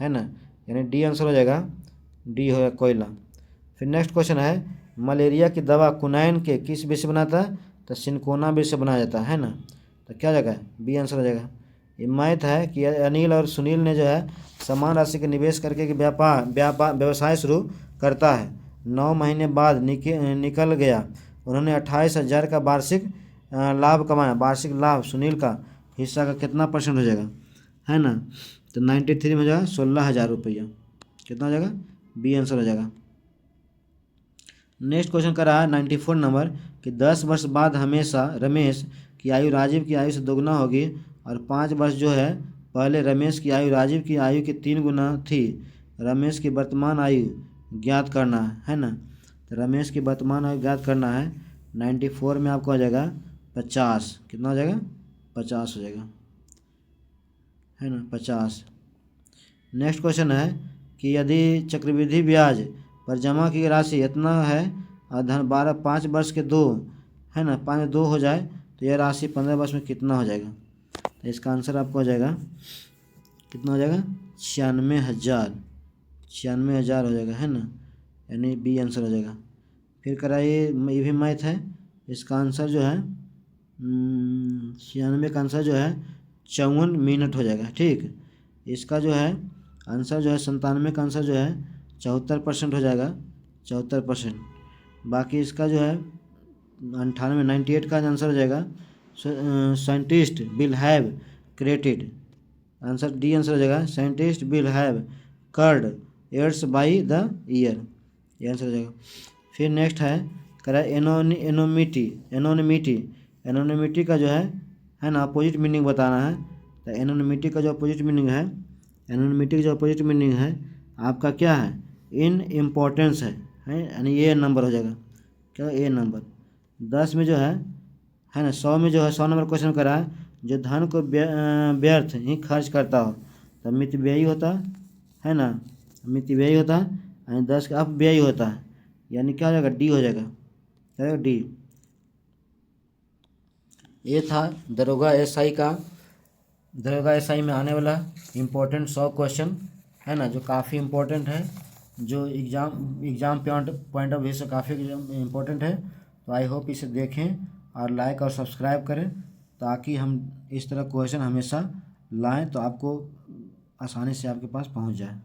[SPEAKER 1] ना, यानी डी आंसर हो जाएगा, डी हो कोयला। फिर नेक्स्ट क्वेश्चन है, मलेरिया की दवा कुनैन के किस विष से बनाता है, तो सिनकोना विष से बनाया जाता है ना, तो क्या जगह है, बी आंसर हो जाएगा। ये मैथ है कि अनिल और सुनील ने जो है समान राशि के निवेश करके व्यवसाय शुरू करता है, 9 महीने बाद निकल गया, उन्होंने 28,000 का वार्षिक लाभ कमाया। वार्षिक लाभ सुनील का हिस्सा का कितना % हो जाएगा, है ना, तो 93 में हो जाएगा 16,000 रुपया, कितना हो जाएगा, बी आंसर हो जाएगा। नेक्स्ट क्वेश्चन कर रहा है 94 नंबर कि 10 वर्ष बाद हमेशा रमेश की आयु राजीव की आयु से दोगुना होगी, और 5 वर्ष जो है पहले रमेश की आयु राजीव की आयु की 3 गुना थी। रमेश की वर्तमान आयु ज्ञात करना है ना, तो रमेश की वर्तमान आयु ज्ञात करना है। 94 में आपको हो जाएगा 50, कितना हो जाएगा, 50 हो जाएगा, है ना, 50। नेक्स्ट क्वेश्चन है कि यदि चक्रवृद्धि ब्याज पर जमा की राशि इतना है और धन 5 वर्ष के 2 है ना, 5 2 हो जाए, तो यह राशि 15 वर्ष में कितना हो जाएगा, तो इसका आंसर आपको हो जाएगा, कितना हो जाएगा, 96,000 हो जाएगा, है ना, यानी बी आंसर हो जाएगा। फिर कराइए, ये भी मैथ है, इसका आंसर जो है 96 का आंसर जो है 54 मिनट हो जाएगा, ठीक। इसका जो है आंसर जो है 97 का आंसर जो है 74% हो जाएगा, 74%। बाकी इसका जो है 98 का आंसर हो जाएगा scientist will have created, answer D answer हो जाएगा, scientist will have cured airs by the year, ये आंसर हो जाएगा। फिर नेक्स्ट है करा एनोनिमिटी का जो है ना अपोजिट मीनिंग बताना है, तो एनोनिमिटी का जो अपोजिट मीनिंग है, एनोनिमिटी का जो अपोजिट मीनिंग है आपका क्या है, इन इम्पोर्टेंस है, यानी ए नंबर हो जाएगा, क्या ए नंबर। 10 में जो है ना 100 में जो है 100 नंबर क्वेश्चन करा है, जो धन को व्यर्थ ही खर्च करता हो, तो मितव्ययी होता है ना, मितव्ययी होता है, यानी 10 का अपव्ययी होता है, यानी क्या हो जाएगा, डी हो जाएगा, क्या होगा, डी। ये था दरोगा एसआई में आने वाला इम्पोर्टेंट 100 क्वेश्चन, है ना, जो काफ़ी इम्पोर्टेंट है, जो एग्ज़ाम पॉइंट ऑफ व्यू से काफ़ी इम्पोर्टेंट है। तो आई होप इसे देखें और लाइक और सब्सक्राइब करें, ताकि हम इस तरह क्वेश्चन हमेशा लाएं तो आपको आसानी से आपके पास पहुंच जाए।